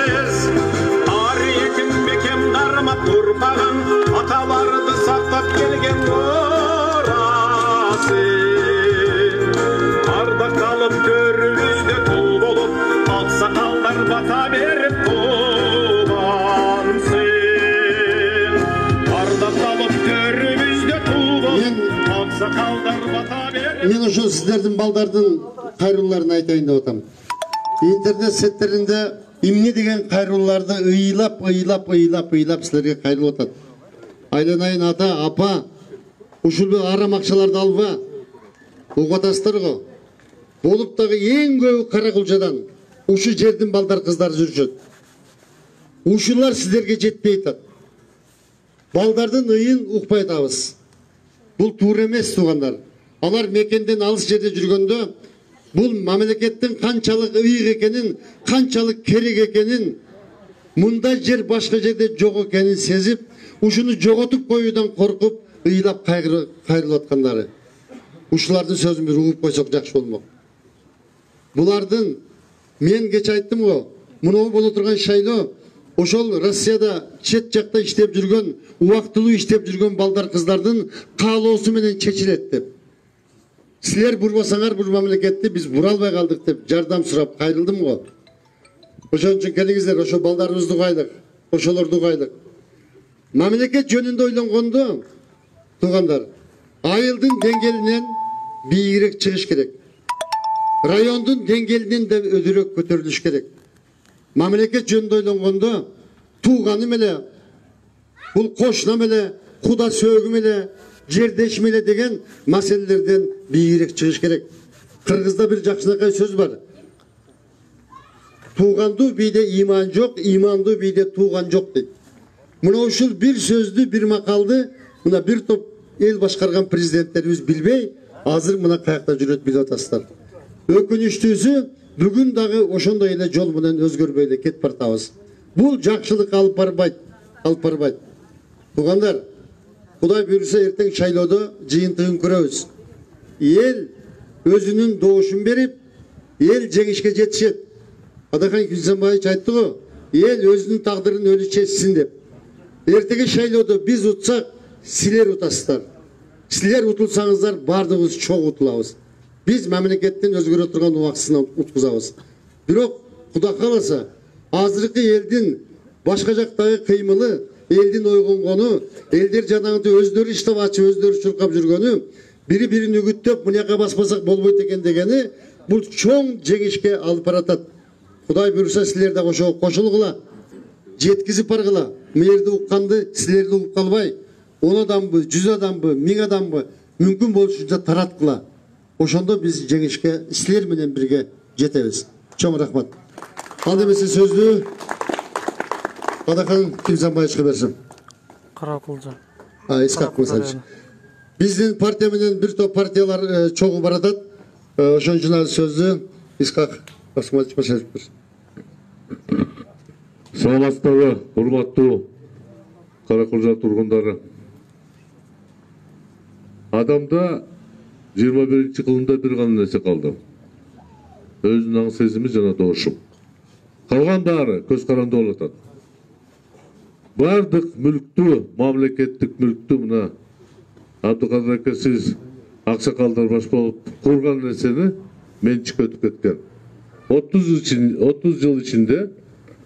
emez. Tarihin bekem darma turpağın, atalardı saklap gelgen orası. Arda kalıp körümüzde tul bolup, aksakallar bata berip tulansın. Arda kalıp körümüzde tul bolup, aksakallar bata berip. Men ошо сиздердин балдардын кайрылууларын айтайын деп атам. Интернет сеттеринде эмне деген кайрылууларды ыйлап силерге кайрылып атат. Айланайын ата, апа, ушул арам акчаларды алба. Угуп атасыздар го. Болуп дагы эң көбү Каракулчадан ушу жердин балдар кыздары жүрүшөт. Ушулар сиздерге жетпей атат. Балдардын ыйын укпай атабыз. Бул туура эмес туугандар. Алар мекенден алыс жерде жүргөндө бул мамлекеттин канчалык ыйык экенин, канчалык керек экенин, мындай жер башка жерде жок экенин сезип, ушуну жоготуп коюудан коркуп, ыйлап кайрылып аткандары. Ушулардын сөзүн бир угуп койсок жакшы болмок. Булардын мен кече айттым го, мынау боло турган шайлоо ошол Россияда чет жакта иштеп жүргөн, убактылуу иштеп жүргөн балдар кыздардын каалоосу менен чечилет деп. Силер бурбасаңар бул мамлекетти биз бура албай калдык деп жардам сурап кайрылдым го. Ошон үчүн келиңиздер, ошо балдарыбызды угайлык, ошолорду угайлык. Мамлекет жөнүндө ойлонгондо, туугандар, айылдын деңгээлинен бийигирээк чыгыш керек. Райондун деңгээлинен де өдүрөөк көтөрүлүш керек. Мамлекет жөнүндө ойлонгондо, тууганым эле, бул кошунам эле, куда сөөгүм эле, жердешим эле деген маселелерден бийигирээк чыгыш керек. Кыргызда бир жакшынакай сөз бар. Туугандуу бийде иман жок, имандуу бийде тууган жок дейт. Мына ушул бир сөздү, бир макалды мына бир топ эл башкарган президенттерибиз билбей, азыр мына каякта жүрөт билип атасыздар. Өкүнүчтүүсү, бүгүн дагы ошондой эле жол менен өзгөрбөй эле кетип баратабыз. Бул жакшылык алып барбайт. Туугандар, Кудай буйруса эртең шайлоодо жыйынтыгын көрөбүз. Эл өзүнүн доошун берип, эл жеңишке жетишет. Адахан Күлсөнбаевич айтты го, эл өзүнүн тагдырын өзү чечсин деп. Эртеги шайлоодо биз утсак, силер утасыздар. Силер утулсаңыздар, бардыгыбыз чоң утулабыз. Биз мамлекеттин өзгөрө турган убактысынан уткузабыз. Бирок Кудай кааласа, азыркы элдин башка жактагы кыймылы, элдин ойгонгону, элдер жанагындай өздөрү иштеп ачып, өздөрү чуркап жүргөнү, бири-бирин үгүттөп, мынаяка баспасак болбойт экен дегени, бул чоң жеңишке алып баратат. Кудай буйруса силер да ошого кошулгула, жеткизип баргыла. Мээрди укканды силерди угуп калбай, 10 адамбы, 100 адамбы, 1000 адамбы мүмкүн болушунча тараткыла. Ошондо биз жеңишке силер менен бирге жетебиз. Чоң рахмат. Ал эмесе сөздү Адахан Күлсөнбаевичке берсем. Каракулча. Исхак Мусаевич. Биздин партия менен бир топ партиялар чогуу баратат. Ошон үчүн сөздү Исхак Мусаевич берсин. Саламатсыздарбы, урматтуу Каракулча тургундары. Адамда 21-кылымда бир гана нерсе калды. Өзүнүн аң сезими жана доошум. Калган баары көз каранды болуп атат. Бардык мүлктү, мамлекеттик мүлктү мына Абдыкадыр ака сиз аксакалдар баш болуп курган нерсени менчикке өтүп кеткен. 30 жыл ичинде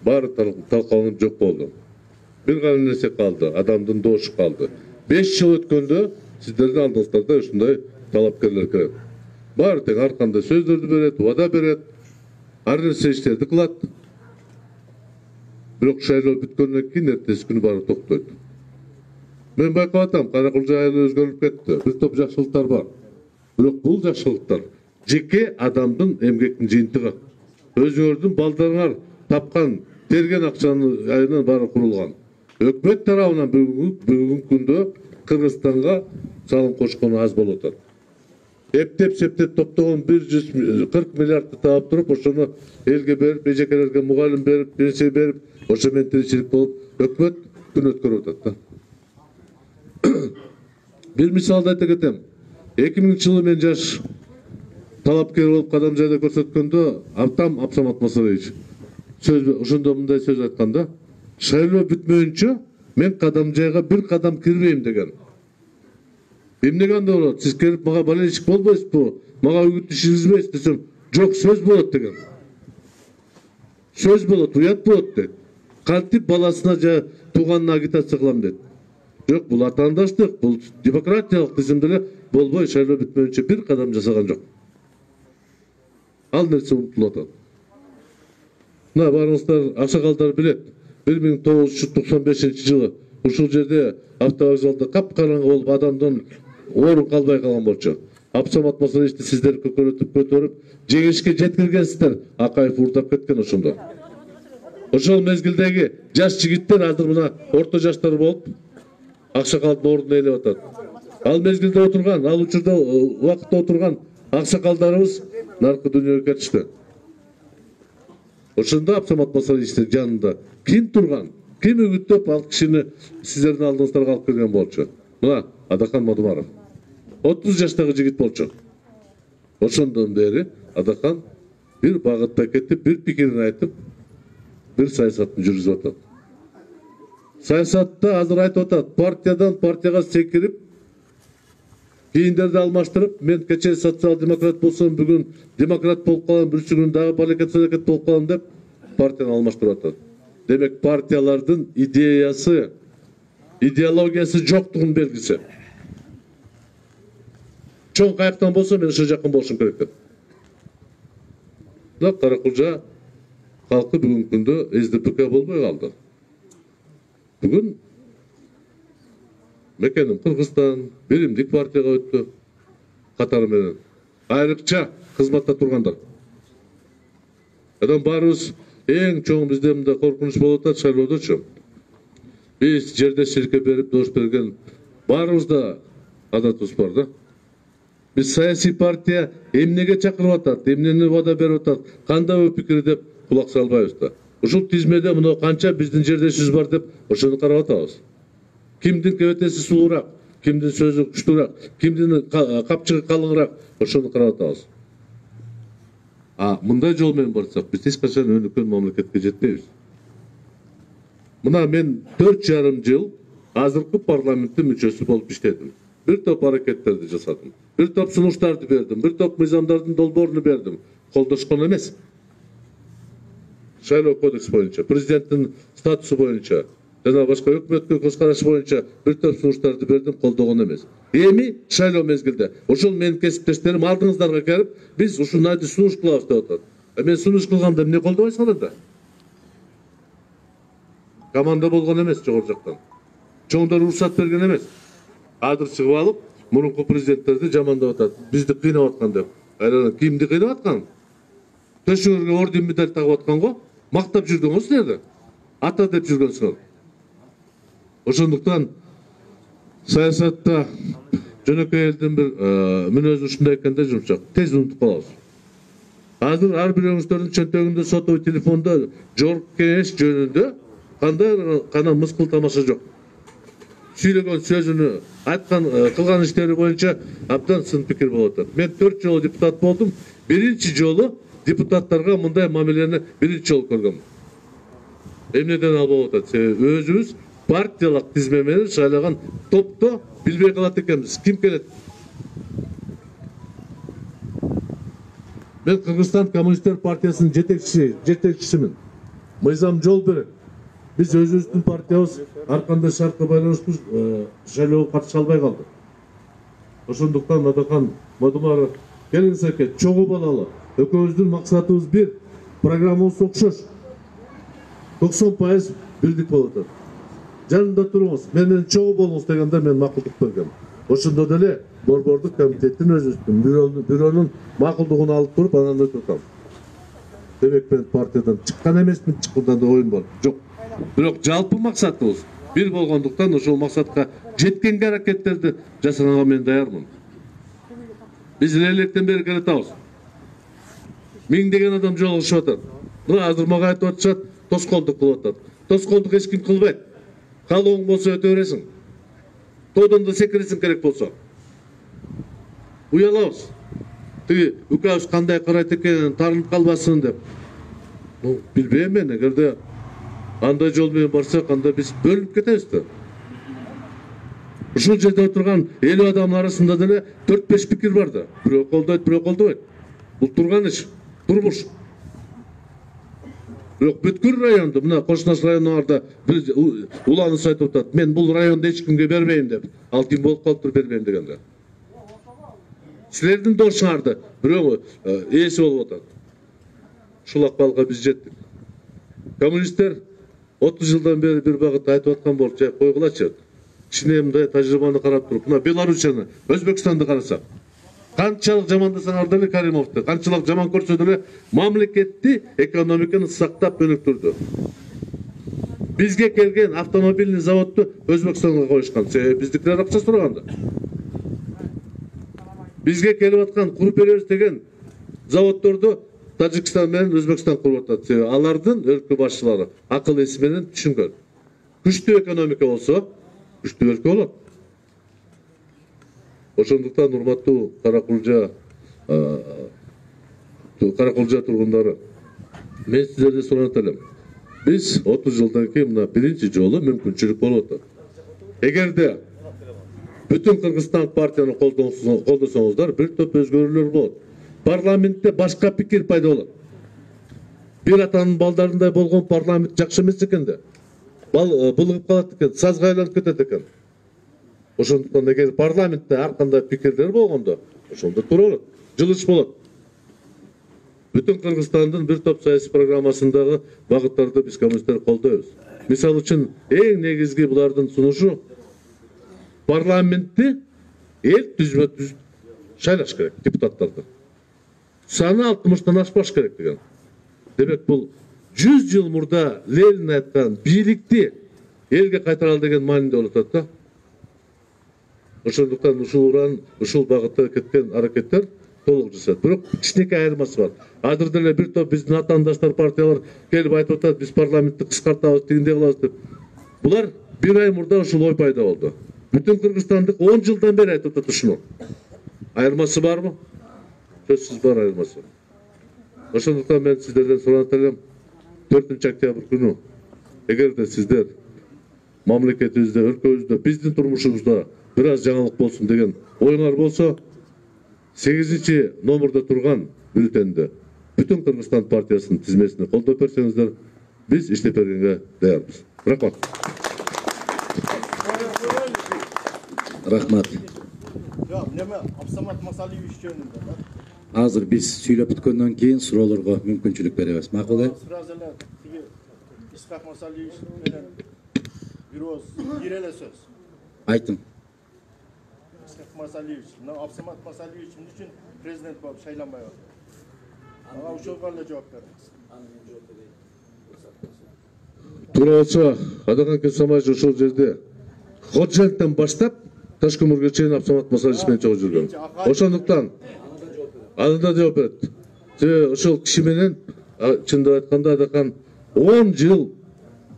баары талкаланып жок болду. Бир гана нерсе калды, адамдын доошу калды. 5 жыл өткөндө сиздердин алдыңыздарда ушундай талапкерлер келет. Баары тең ар кандай сөздөрдү берет, убада берет, ар нерсе иштерди кылат. Бирок шайлоо бүткөндөн кийин эртеси күнү баары токтойт. Мен байкап атам, Каракулча айылы өзгөрүп кетти. Бир топ жакшылыктар бар. Бирок бул жакшылыктар жеке адамдын эмгектин жыйынтыгы. Өзүңөрдүн балдарыңар тапкан, терген акчанын айынан баары курулган. Өкмөт тарабынан бүгүнкү күндө Кыргызстанга салым кошкону аз болуп атат. Эптеп топтогон 140 миллиардты таап туруп, ошону элге берип, эжекелерге мугалим берип, пенсия берип, ошо менен тиричилик болуп, өкмөт күн өткөрүп атат да. Бир мисалды айта кетем. 2000-жылы мен жаш талапкер болуп кадам жайда көрсөткөндө Абсамат Масарович сөз ошондо мындай сөз айтканда, шайлоо бүтмөйүнчө мен кадам жайга бир кадам кирбейм деген. Эмнеге анда болот? Сиз келип мага болельщик болбойсузбу? Мага үгүт ишиңизбейсиз десем, жок, сөз болот деген. Сөз болот, уят болот дейт. Кантип баласына же тууганына агитация кылам дейт. Жок, бул атаандаштык, бул демократиялык десем деле болбой, шайлоо бүтмөйүнчө бир кадам жасаган жок. Ал нерсе унутулуп атат. Мына барыңыздар, аксакалдар билет. 1995 жылы ушул жерде автовокзалда капкараңгы болуп адамдан орун калбай калган болчу. Абсамат Масаличти сиздер көтөрүп, жеңишке жеткиргенсиздер. Акаев урдап кеткен ошондо. Ошол мезгилдеги жаш жигиттер азыр мына орто жаштар болуп, аксакалдын ордун ээлеп атат. Ал мезгилде отурган, ал учурда убакытта отурган аксакалдарыбыз наркы дүйнөгө кетишти. Ошондо Абсамат Масаличтин жанында ким турган, ким үгүттөп ал кишини сиздердин алдыңыздарга алып келген болчу? Мына Адахан Мадумаров. 30 жаштагы жигит болчу. Ошондон бери Адахан бир багытта кетип, бир пикирин айтып, бир саясатын жүргүзүп атат. Саясатта азыр айтып атат, партиядан партияга секирип, кийиндерди алмаштырып, мен кечээ социал-демократ болсом, бүгүн демократ болуп калам, бүрсүгүн дагы балекет болуп калам деп партияны алмаштырып атат. Демек партиялардын идеологиясы жоктугун белгиси. Чоң каяктан болсо мен ошо жакын болушум керек деп. Да Каракулжа халкы бүгүнкү күндө СДПК болбой калды. Бүгүн мекеним Кыргызстан биримдик партияга өттү. Катары менен айрыкча кызматта тургандар. Адам барыбыз эң чоң бизде мында коркунуч болуп атат шайлоодочу. Биз жердешчиликке берип дош берген барыбызда адатыбыз бар да. Биз саясий партия эмнеге чакырып атат, эмнени вада берип атат, кандай ой пикир деп кулак салбайбыз да. Ушул тизмеде мына канча биздин жердешибиз бар деп ошону карап атабыз. Кимдин кебетеси сулуураак, кимдин сөзү күчтүүрөөк, кимдин капчыгы калыңыраак, ошону карап атабыз. Мындай жол менен барсак, биз эч качан өнүккөн мамлекетке жетпейбиз. Мына мен 4,5 жыл азыркы парламенттин мүчөсү болуп иштедим. Бир топ аракеттерди жасадым. Бир топ сунуштарды бердим, бир топ мыйзамдардын долбоорун бердим. Колдошкон эмес. Шайлоо кодекс боюнча, президенттин статусу боюнча, жана башка өкмөткө көз карашы боюнча бир топ сунуштарды бердим, колдогон эмес. Эми шайлоо мезгилде ошол менин кесиптештерим алдыңыздарга келип, биз ушундай сунуш кылабыз деп атат. Мен сунуш кылганда эмне колдобойсуңар анда? Команда болгон эмес жогору жактан. Чоңдор уруксат берген эмес. Азыр чыгып алып, мурунку президенттерди жамандап атат. Бизди кыйнап аткан деп. Айланып, кимди кыйнап аткан? Төшөгөргө орден медаль тагып аткан го? Мактап жүргөн го силерди? Ата деп жүргөнсүңөр. Ошондуктан саясатта жөнөкөй элдин бир мүнөзү ушундай экен да, жумшак. Тез унутуп калабыз. Азыр ар бирөөңүздөрдүн чөнтөгүндө сотовый телефондо жогорку кеңеш жөнүндө кандай гана мыскыл тамаша жок. Сүйлөгөн сөзүнө, айткан, кылган иштери боюнча абдан сын пикир болуп атат. Мен 4 жолу депутат болдум. Биринчи жолу депутаттарга мындай мамилени биринчи жолу көргөм. Эмнеден ал болуп атат? Себеби өзүбүз партиялык тизме менен шайлаган топто билбей калат экенбиз. Ким келет? Мен Кыргызстан Коммунисттер партиясынын жетекчисимин. Мыйзам жол берет. Биз өзүбүздүн партиябыз ар кандай шартка байланыштуу шайлоого катыша албай калды. Ошондуктан Адахан Мадумаров келиңиз эке, чогуу балалы. Экөөбүздүн максатыбыз бир, программабыз окшош. 90% бирдик болуп атат. Жанында туруңуз, менен чогуу болуңуз дегенде мен макулдук бергем. Ошондо деле борбордук комитеттин өзүбүздүн бюронун макулдугун алып туруп анан өтүп атам. Демек мен партиядан чыккан эмесмин, чыккандан да оюм бар. Жок. Бирок жалпы максатыбыз бир болгондуктан ошол максатка жеткенге аракеттерди жасаганга мен даярмын. Биз электен бери келатабыз. Миңдеген адам жолугушуп атат. Мына азыр мага айтып атышат, тоскоолдук кылып атат. Тоскоолдук эч ким кылбайт. Калооң болсо өтө бересиң. Тоодон да секиресиң керек болсо. Уялабыз. Тиги үкөбүз кандай карайт экен, тарынып калбасын деп. Bilbeyim ben, эгерде андай жол менен барсак, анда биз бөлүнүп кетебиз да. Ушул жерде отурган 50 адамдын арасында деле 4-5 пикир бар да. Бирөө колдойт, бирөө колдобойт. Бул турган иш, турмуш. Бирок бүткүл районду, мына кошунаш райондордо уланыс айтып атат. Мен бул районду эч кимге бербейм деп. Ал ким болуп калыптыр бербейм дегенде. Силердин дошуңарды бирөө ээси болуп атат. Ушул акыбалга биз жеттик. Коммунисттер 30 жылдан бери бир багыт айтып аткан болуп, жай койгулачы. Кичине мындай тажрыйбаны карап туруп, мына Белоруссияны, Өзбекстанды карасак, канчалык жамандасаңар деле Каримовду, канчалык жаман көрсө деле мамлекетти, экономиканы сактап өнүктүрдү. Бизге келген автомобильный заводду Өзбекстанга коюшкан, себеби биздикилер акча сураганда. Бизге келип аткан куруп беребиз деген заводдорду Тажикстан менен Өзбекстан куруп атат. Себеби алардын өлкө башчылары акыл эси менен түшүнгөн. Күчтүү экономика болсо, күчтүү өлкө болот. Ошондуктан урматтуу Каракулжа тургундары, мен сиздерден сурап элем. Биз 30 жылдан кийин мына биринчи жолу мүмкүнчүлүк болуп атат. Эгерде бүтүн Кыргызстан партияны колдосоңуздар, бир топ өзгөрүүлөр болот. Парламентте башка пикир пайда болот. Бир атанын балдарындай болгон парламент жакшы эмес экен да. Булыгып калат экен, сазга айланып кетет экен. Ошондуктан эгер парламентте ар кандай пикирлер болгондо, ошондо туура болот, жылыш болот. Бүтүн Кыргызстандын бир топ саясий программасындагы багыттарды биз коммунисттер колдойбуз. Мисалы үчүн эң негизги булардын сунушу парламентти эл түзмө-түз шайлаш керек, депутаттарды. Саны 60-тан ашпаш керек деген. Демек бул 100 жыл мурда Ленин айткан бийликти элге кайтаралы деген маанинде болуп атат да. Ошондуктан ушул багытта кеткен аракеттер толук жасалат. Бирок кичинекей айырмасы бар. Азыр деле бир топ биздин атаандаштар партиялар келип айтып атат, биз парламентти кыскартабыз, тигиндей кылабыз деп. Булар бир ай мурда ушул ой пайда болду. Бүтүн Кыргызстандык 10 жылдан бери айтып атат ушуну. Айырмасы барбы? Сөзсүз бар айырмасы. Ошондуктан мен сиздерден сурап элем, 4 октябрь күнү эгерде сиздер мамлекетибизде, өлкөбүздө, биздин турмушубузда бир аз жаңылык болсун деген оюңар болсо, 8 номерде турган бюллетенде бүтүн Кыргызстан партиясынын тизмесине колдоп берсеңиздер, биз иштеп бергенге даярбыз. Рахмат. Рахмат. Абсамат Масалиевич жөнүндө. Азыр биз сүйлөп бүткөндөн кийин суроолорго мүмкүнчүлүк беребиз. Макул э? Сразу эле тиги Исхак Масалиевич менен бир ооз бир эле сөз. Айтым. Исхак Масалиевич, мына Абсамат Масалиевич эмне үчүн президент болуп шайланбай атат? Ага ошого эле жооп бериңиз. Туура болсо, Адакан Кесамаевич ошол жерде Ходженттен баштап Ташкөмүргө чейин Абсамат Масалиевич менен чогуу жүргөн. Ошондуктан анда жооп берет. Себеби ошол киши менен чындап айтканда Адакан 10 жыл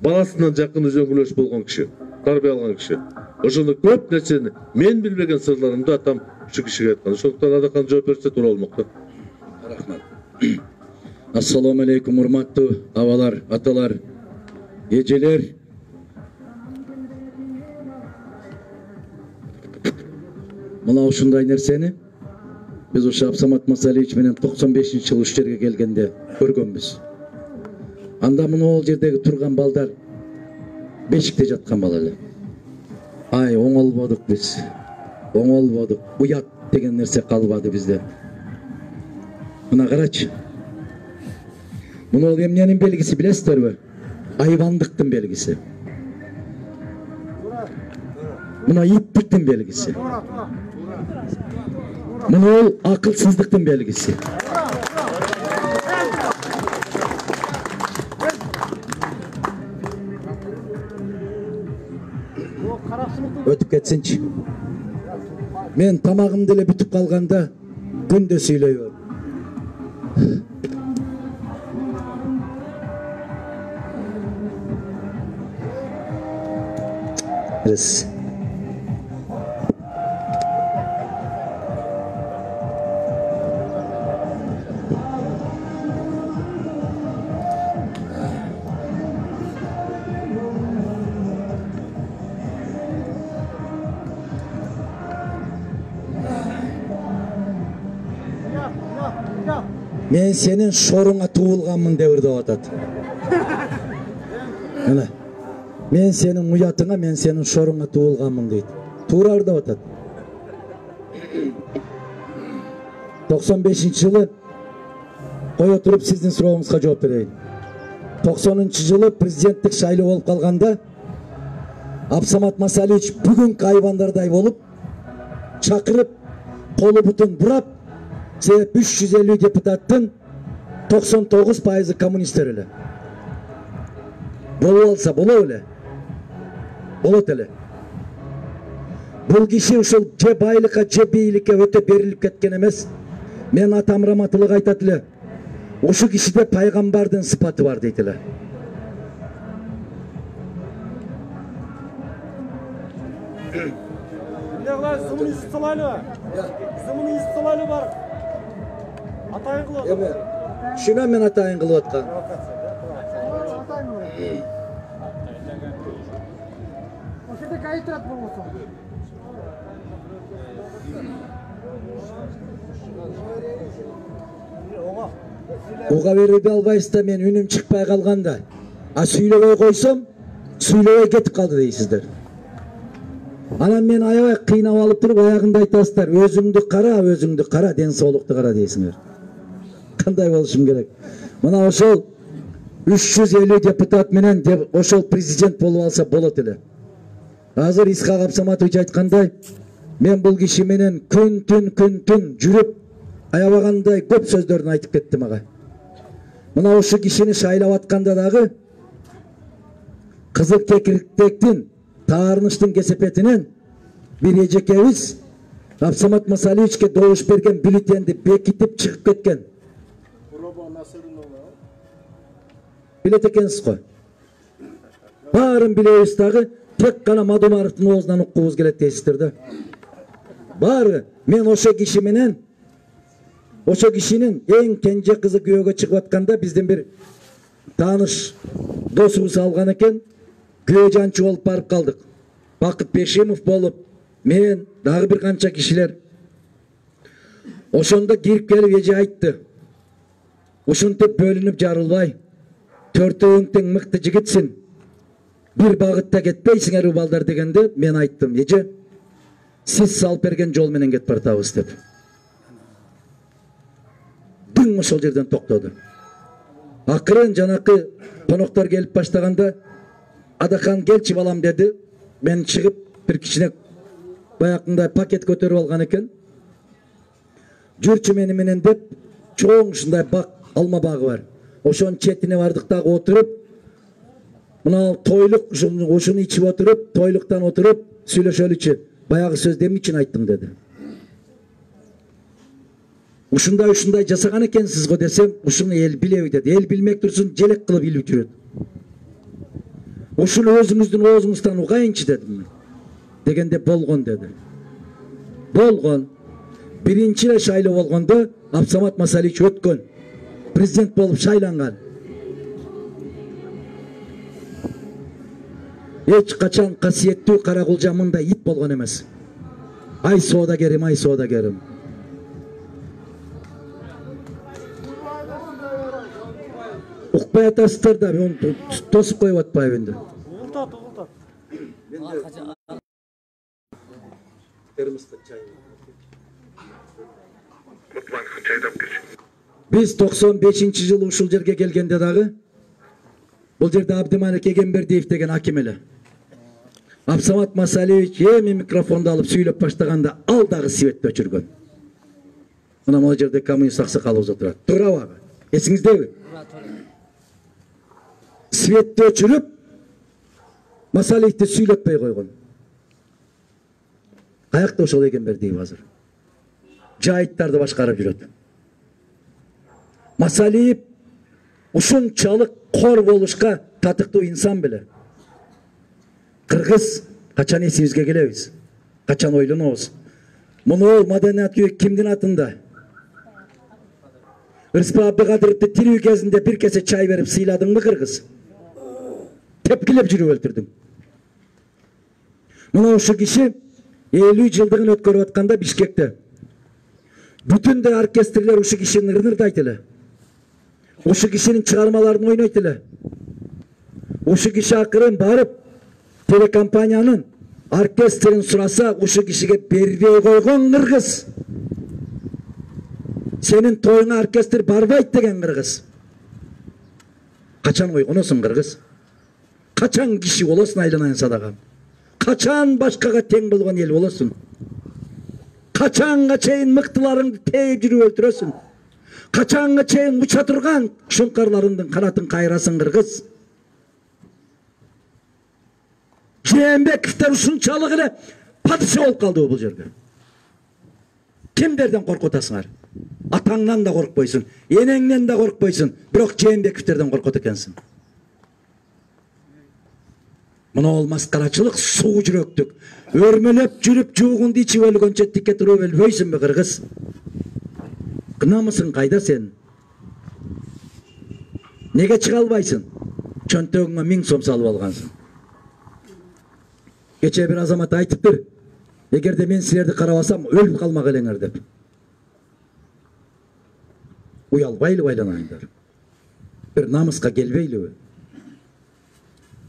баласынан жакын үзөңгүлөш болгон киши, тарбия алган киши. Ошондо көп нерсени мен билбеген сырларымды атам ушу кишиге айткан. Ошондуктан Адакан жооп берсе туура болмок да. Рахмат. Ассаламу алейкум, урматтуу абалар, аталар, эжелер. Мына ушундай нерсени биз ошо Абсамат Масалиевич менен 95-жылы ушул жерге келгенде көргөнбүз. Анда мына жердеги турган балдар бешикте жаткан бала эле. Ай, оңолбодук биз. Оңолбодук. Уят деген нерсе калбады бизде. Мына карачы. Мына эмненин белгиси билесиздерби? Айвандыктын белгиси. Мына иттиктин белгиси. Мына акылсыздыктын белгиси. Өтүп кетсинчи. Мен тамагым деле бүтүп калганда күндө сүйлөйбөм. Yes. Мен сенин шоруңа туулганмын деп ырдап атат. Мына. Мен сенин уятыңа, мен сенин шоруңа туулганмын дейт. Туура ырдап атат. 95-жылы кое туруп сиздин сурооңузга жооп берейин. 90-жылы президенттик шайлоо болуп калганда Абсамат Масалиевич бүгүнкү айбандардай болуп чакырып колу бутун бурап, себеп 350 депутаттын 99% коммунисттер эле. Болуп алса болот эле. Болот эле. Бул киши ушул же байлыкка, же бийликке өтө берилип кеткен эмес. Мен атам раматылык айтат эле. Ушу кишиде пайгамбардын сыпаты бар дейт эле. Зымын ист салайлы. Зымын ист салайлы бар. Атайын кылып. Шуна мен атайын кылып аткан. Ошондо кайы турат болбосо. Уга берип албайсыз да, мен үнүм чыкпай калганда. А сүйлөбөй койсом, сүйлөбөй кетип калды дейсиздер. Анан мен аябай кыйнап алып туруп аягында айтасыздар, өзүңдү кара, ден соолукту кара дейсиңер. Кандай болушум керек? Мына ошол 350 депутат менен ошол президент болуп алса болот эле. Азыр Исхак Абсаматович айткандай, мен бул киши менен күн түн жүрүп аябагандай көп сөздөрүн айтып кетти мага. Мына ошол кишини шайлап атканда дагы Кызыл Кекиректектин Таарыныштын кесепетинен бир эжекебиз Абсамат Масалиевичке добуш берген бюллетенди бекитип чыгып кеткен. Билет экенсиз го. Баарын билебиз дагы, тек гана Мадумаровдун оозунан уккубуз келет дейсиздер да. Баары мен ошо киши менен ошо кишинин эң кенже кызы күйөөгө чыгып атканда биздин бир тааныш досубуз алган экен. Күйөө жанчы болуп барып калдык. Бакыт Бешимов болуп, мен дагы бир канча кишилер. Ошондо кирип келип эже айтты. Ушинтип бөлүнүп жарылбай, төртөөң тең мыкты жигитсин. Бир багытта кетпейсиңер балдар дегенде мен айттым, эже, сиз салып берген жол менен кетип баратабыз деп. Бүң ошол жерден токтоду. Акырын жанакы коноктор келип баштаганда Адахан келчи балам деди. Мен чыгып бир кичине баягындай пакет көтөрүп алган экен. Жүрчү менен деп чоң ушундай бак, алма багы бар. Ошонун четине бардык дагы отуруп, мына тойлук ушуну ичип отуруп, тойлуктан отуруп сүйлөшөлүчү. Баягы сөздү эмне үчүн айттың деди. Ушундай жасаган экенсиз го десем, ушуну эл билеби деди. Эл билмек турсун, желек кылып илип жүрөт. Ушуну өзүңүздүн оозуңуздан угайынчы дедим. Дегенде болгон деди. Болгон. Биринчи эле шайлоо болгондо Абсамат Масалиевич өткөн. Президент болуп шайланган. Эч качан касиеттүү Каракулжа мындай ит болгон эмес. Ай соодагерим. Укпай атасыздар да, мен тосуп коюп атпайбы энди. Угултат. Биз 95-жылы ушул жерге келгенде дагы бул жерде Абдымалик Эгембердиев деген аким эле. Абсамат Масалиевич эми микрофонду алып сүйлөп баштаганда ал дагы светти өчүргөн. Мына могу жерде коммунист аксакалыбыз отурат. Туурабы? Эсиңиздеби? Светти өчүрүп Масалиевди сүйлөтпөй койгон. Каякта ошол Эгембердиев азыр? Жайыттарды башкарып жүрөт. Масалиев ушунчалык кор болушка татыктуу инсан беле. Кыргыз качан эсибизге келебиз? Качан ойлонобуз? Муну маданият үйү кимдин атында? Рыспа Абдыкадыровду тирүү кезинде бир кесе чай берип сыйладыңбы кыргыз? Тепкилеп жүрүп өлтүрдүң. Мына ошол киши 50 жылдыгын өткөрүп атканда Бишкекте бүтүндөй оркестрлер ушул кишини ырнырдайт эле. Uşu kişinin çıkarmalarını oynayt ele. Uşu kişi akырın barıp telekampanyanın orkestrin surasa uşu kişiге бербей койгон кыргыз. Senin toyuna orkestr barbayt деген кыргыз. Kaçan oygunusун кыргыз? Kaçan kişi olasın aylanayın sadakam? Kaçan başkaga teң болгон ел болосун? Kaçanga çeyin mıktılarını teyip жүрүп öldürösün? Kaçanga çeyin uça turgan şunkarlarındın kanatın kayrasın kırgız? Jээнбековдер ушунчалык эле падыша болуп калды бул жерге. Кимдерден коркутасыңар? Атаңдан да коркпойсуң, энеңден да коркпойсуң, бирок Жээнбековдерден коркот экенсиң. Мына ол маскарачылык суу жүрөктүк. Өрмөлөп жүрүп жуугунду ичип өлгөнчө тикке туруп өлбөйсүнбү кыргыз? Намысың кайда сен? Неге чыга албайсың? Чөнтөгүңө 1000 сом салып алгансың. Кече бир азамат айтыптыр. Эгерде мен силерди карабасам өлүп калмак элеңер деп. Уялбайлы байланайындар. Бир намыска келбейлиби?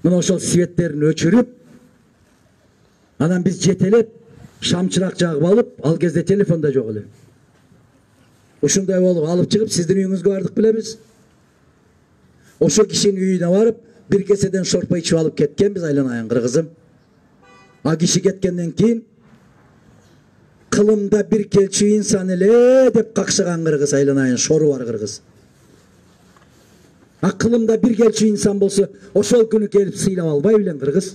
Мына ошол светтерин өчүрүп, анан биз жетелеп, шамчырак жагып алып, ал кезде телефон да жок эле. Ушундай болуп алып чыгып сиздин үйүңүзгө бардык билебиз. Ошо кишинин үйүнө барып, бир кеседен шорпа ичип алып кеткенбиз айланайын кыргызым. А киши кеткенден кийин кылымда бир келчү инсан эле деп какшаган кыргыз айланайын, шору бар кыргыз. А кылымда бир келчү инсан болсо, ошол күнү келип сыйлап албай билең кыргыз?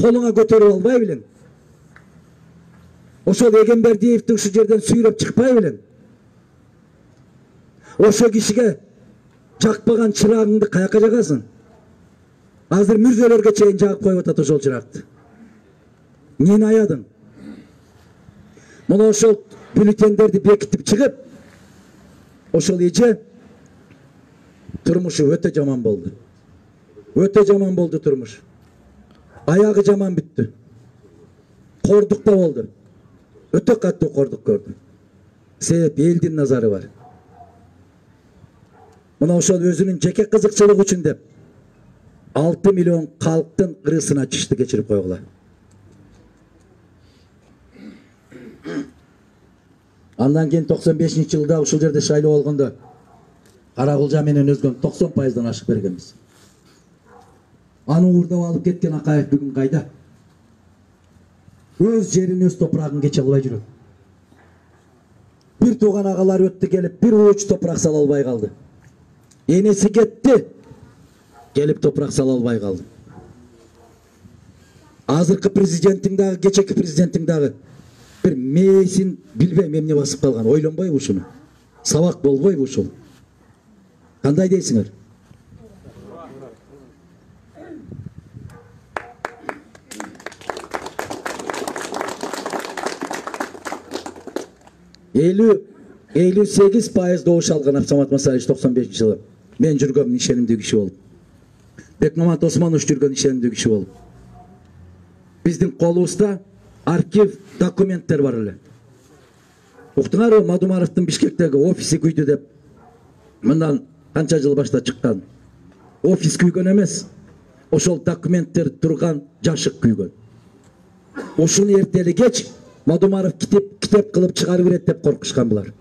Колуңа көтөрүп албай билең? Ошол Эгембердиевди ушул жерден сүйрөп чыкпай билең? Ошо кишиге жакпаган чырагыңды каяка жагасың? Азыр мүрзөлөргө чейин жагып коюп атат ошол чыракты. Эмнени аядың? Мына ошол бюллетендерди бекитип чыгып, ошол эже турмушу өтө жаман болду. Өтө жаман болду турмуш. Аягы жаман бүттү. Кордукта болду. Өтө катуу кордук көрдү. Себеп элдин назары бар. Мына ошол өзүнүн жеке кызыкчылыгы үчүн деп 6 миллион калктын ырысына чышты кечирип койгула. Андан кийин 95-жылда ушул жерде шайлоо болгондо Каракулжа менен өзгөн 90%дан ашык бергенбиз. Аны уурдап алып кеткен Акаев бүгүн кайда? Өз жерин, өз топурагын кече албай жүрөт. Бир тууган агалар өттү келип, бир ууч топурак сала албай калды. Энеси кетти, келип топурак сала албай калды. Азыркы президенттин дагы, кечеки президенттин дагы бир мээсин билбейм эмне басып калган, ойлонбойбу ушуну? Сабак болбойбу ушул? Кандай дейсиңер? Элүү 8% добуш алган Абсамат Масалич 95-жылы. Мен жүргөм ишенимдүү киши болуп. Бекмамат Осмонович жүргөн ишенимдүү киши болуп. Биздин колубузда архив документтер бар эле. Уктуңарбы, Мадумаровдун Бишкектеги офиси күйдү деп мындан канча жыл башта чыккан. Офис күйгөн эмес. Ошол документтер турган жашык күйгөн. Ушуну эртели кеч Мадумаров китеп кылып чыгарып берет деп коркушкан булар.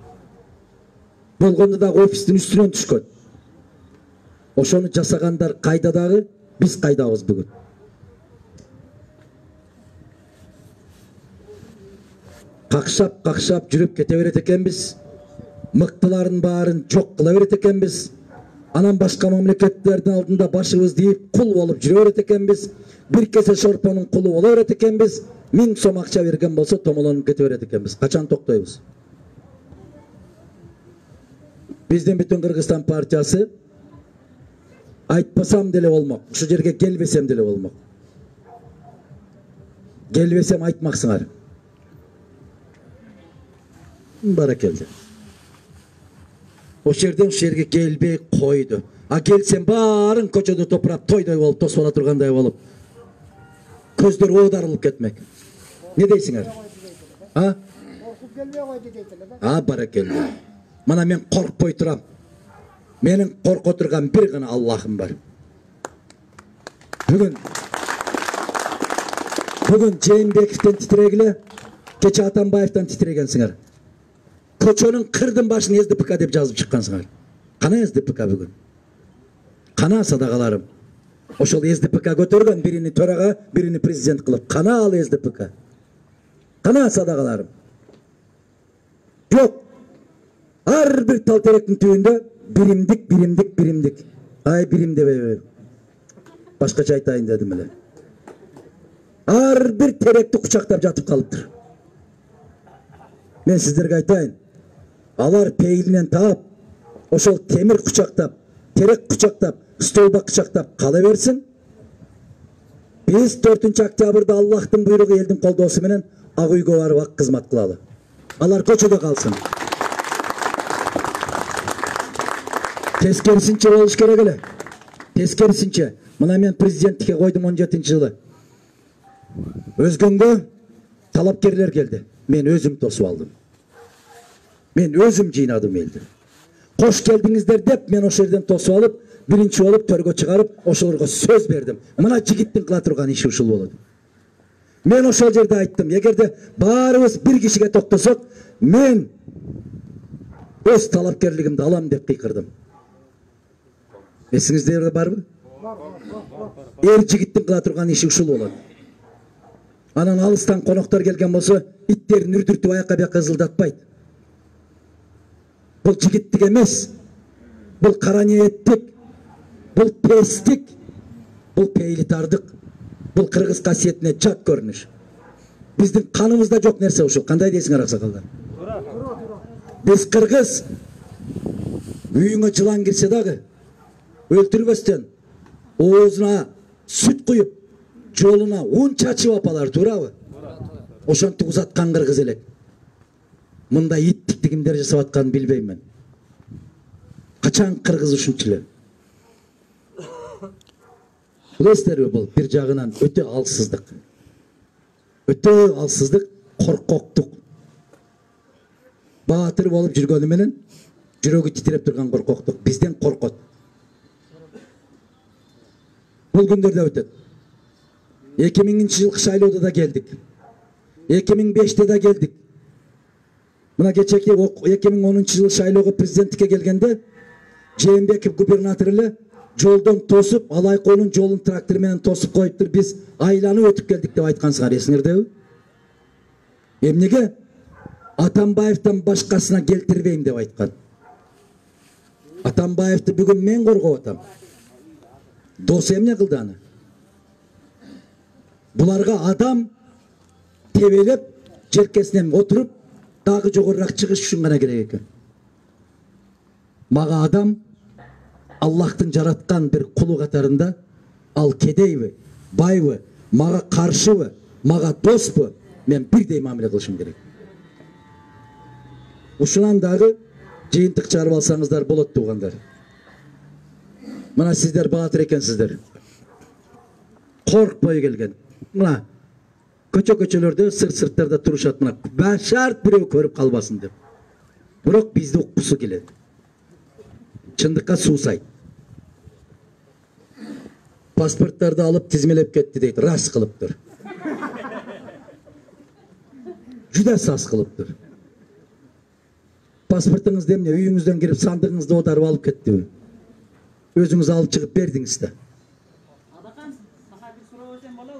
Болгондо да офистин үстүнөн түшкөн. Ошону жасагандар кайда дагы, биз кайдабыз бүгүн? Какшап жүрүп кете берет экенбиз. Мыктыларын баарын жок кыла берет экенбиз. Анан башка мамлекеттердин алдында башыбызды ийип кул болуп жүрө берет экенбиз. Бир кесе шорпонун кулу боло берет экенбиз. 1000 сом акча берген болсо томолонуп кете берет экенбиз. Качан токтойбуз? Биздин бүтүн Кыргызстан партиясы айтпасам деле болмок. Ушу жерге келбесем деле болмок. Келбесем айтмаксыңар. Баракелди. Ошол жерге келбей койду. А келсем баарын көчөдө топурап тойдой болуп, тосула тургандай болуп. Көздөр оодарылып кетмек. Не дейсиңер? Коркуп келбей койду дейт эле да. Баракелди. Мана мен коркпой турам. Menin korko turgan bir gana Allah'ım var. Bugün Jeenbekov'ten titregile, kecha Atambayev'ten titregensiňer. Koçonun kırdın başını SDPK dep жазып çıkkansıňar. Kana SDPK bugün? Kana sadagalarım? Oşol SDPK götürgen birini töraga, birini prezident kılıp. Kana al SDPK. Kana sadagalarım? Yok. Her bir tal terektin tüyünde birimdik. Ay birim de başkaça aytayın dedim hele. Her bir terekti kucaktab jatıp kalıptır. Men sizlerge aytayın. Alar peylinen taap, oşol temir kucaktab, terek kucaktab, stolba kucaktab kala bersin. Biz 4 oktyabrda Allah'tın buyruğu eldin koldosu menen Ak Uygo barıp ak kızmat kılalı. Alar koçoda kalsın. Teskerisinçe boluş kerek ele. Teskerisinçe. Mına men prezidentlikке koydum 17-жылы. Özgöngө talapkerler geldi. Men özüm tosup aldım. Men özüm jıynadım eldi. Hoş geldingizler dep men oşo yerden tosup alıp, birinci olup törgө çıkarıp oşolorgo söz berdim. Mına jigittin kıla turgan işi uşul bolot. Men oşol jerde ayttım. Egerde barыбыз bir kişiге toktosok, men öz talapkerligimdi alam dep kıykırdım. Esiңizde barбы? Er jigittin kıla turgan işi uşul bolot. Anan alыстан konoktор келген болсо, itтерин үрдүртүп аяка бияка ызылдатпайт. Бул жигиттик эмес. Бул кара ниеттик. Бул пестик. Бул пейлитардык. Бул кыргыз касиетине жат көрүнүш. Биздин каныбызда жок нерсе ушул. Кандай дейсиңер аксакалдар? Биз кыргыз үйүңө жылан кирсе дагы өлтүрбөстөн оозуна сүт куюп жолуна un чачып апалар, туурабы? Ошентип узаткан кыргыз элек. Мындай иттикти кимдер жасап атканын билбейм мен. Качан кыргыз ушунчу эле? Билесиздерби, бул бир жагынан өтө алсыздык. Өтө алсыздык, коркоктук. Баатыр болуп жүргөнү менен жүрөгү титиреп турган коркоктук. Бизден коркот. Бул күндөрдө өтөт. 2000-жылкы шайлоодо да келдик. 2005'te да келдик. Мына кечеки 2010-жылы шайлоого президенттикке келгенде Жээнбеков губернатор эле жолдон тосуп, Алайкоонун жолун трактор менен тосуп коюптур. Биз айланып өтүп келдик деп айткансыңар, эсиңердеби? Эмнеге? Атамбаевден башкасына келтирбейм деп айткан. Атамбаевди бүгүн мен коргоп атам. Дос эмне кылды аны? Bularga adam tebelep желкесинен oturup dagı jogoruraak чыгыш үчүн гана керек экен. Мага адам Аллахтын жараткан бир кулу катарында, ал кедейби, байбы, мага каршыбы, мага доспу, мен бирдей мамиле кылышым керек. Ушунан дагы жыйынтык чыгарып алсаңыздар болот туугандар. Мына сиздер баатыр экенсиздер. Коркпой келген. Мына көчөлөрдө сырттарда турушат, мына башарт бирөө көрүп калбасын деп. Бирок бизди уккусу келет. Чындыкка суусайт. Паспорттарды алып тизмелеп кетти дейт, рас кылыптыр. Жүдө сас кылыптыр. Паспортуңузду эмне үйүңүздөн кирип сандыгыңызды оодарып алып кеттиби? Өзүңүз алып чыгып бердиңиз да.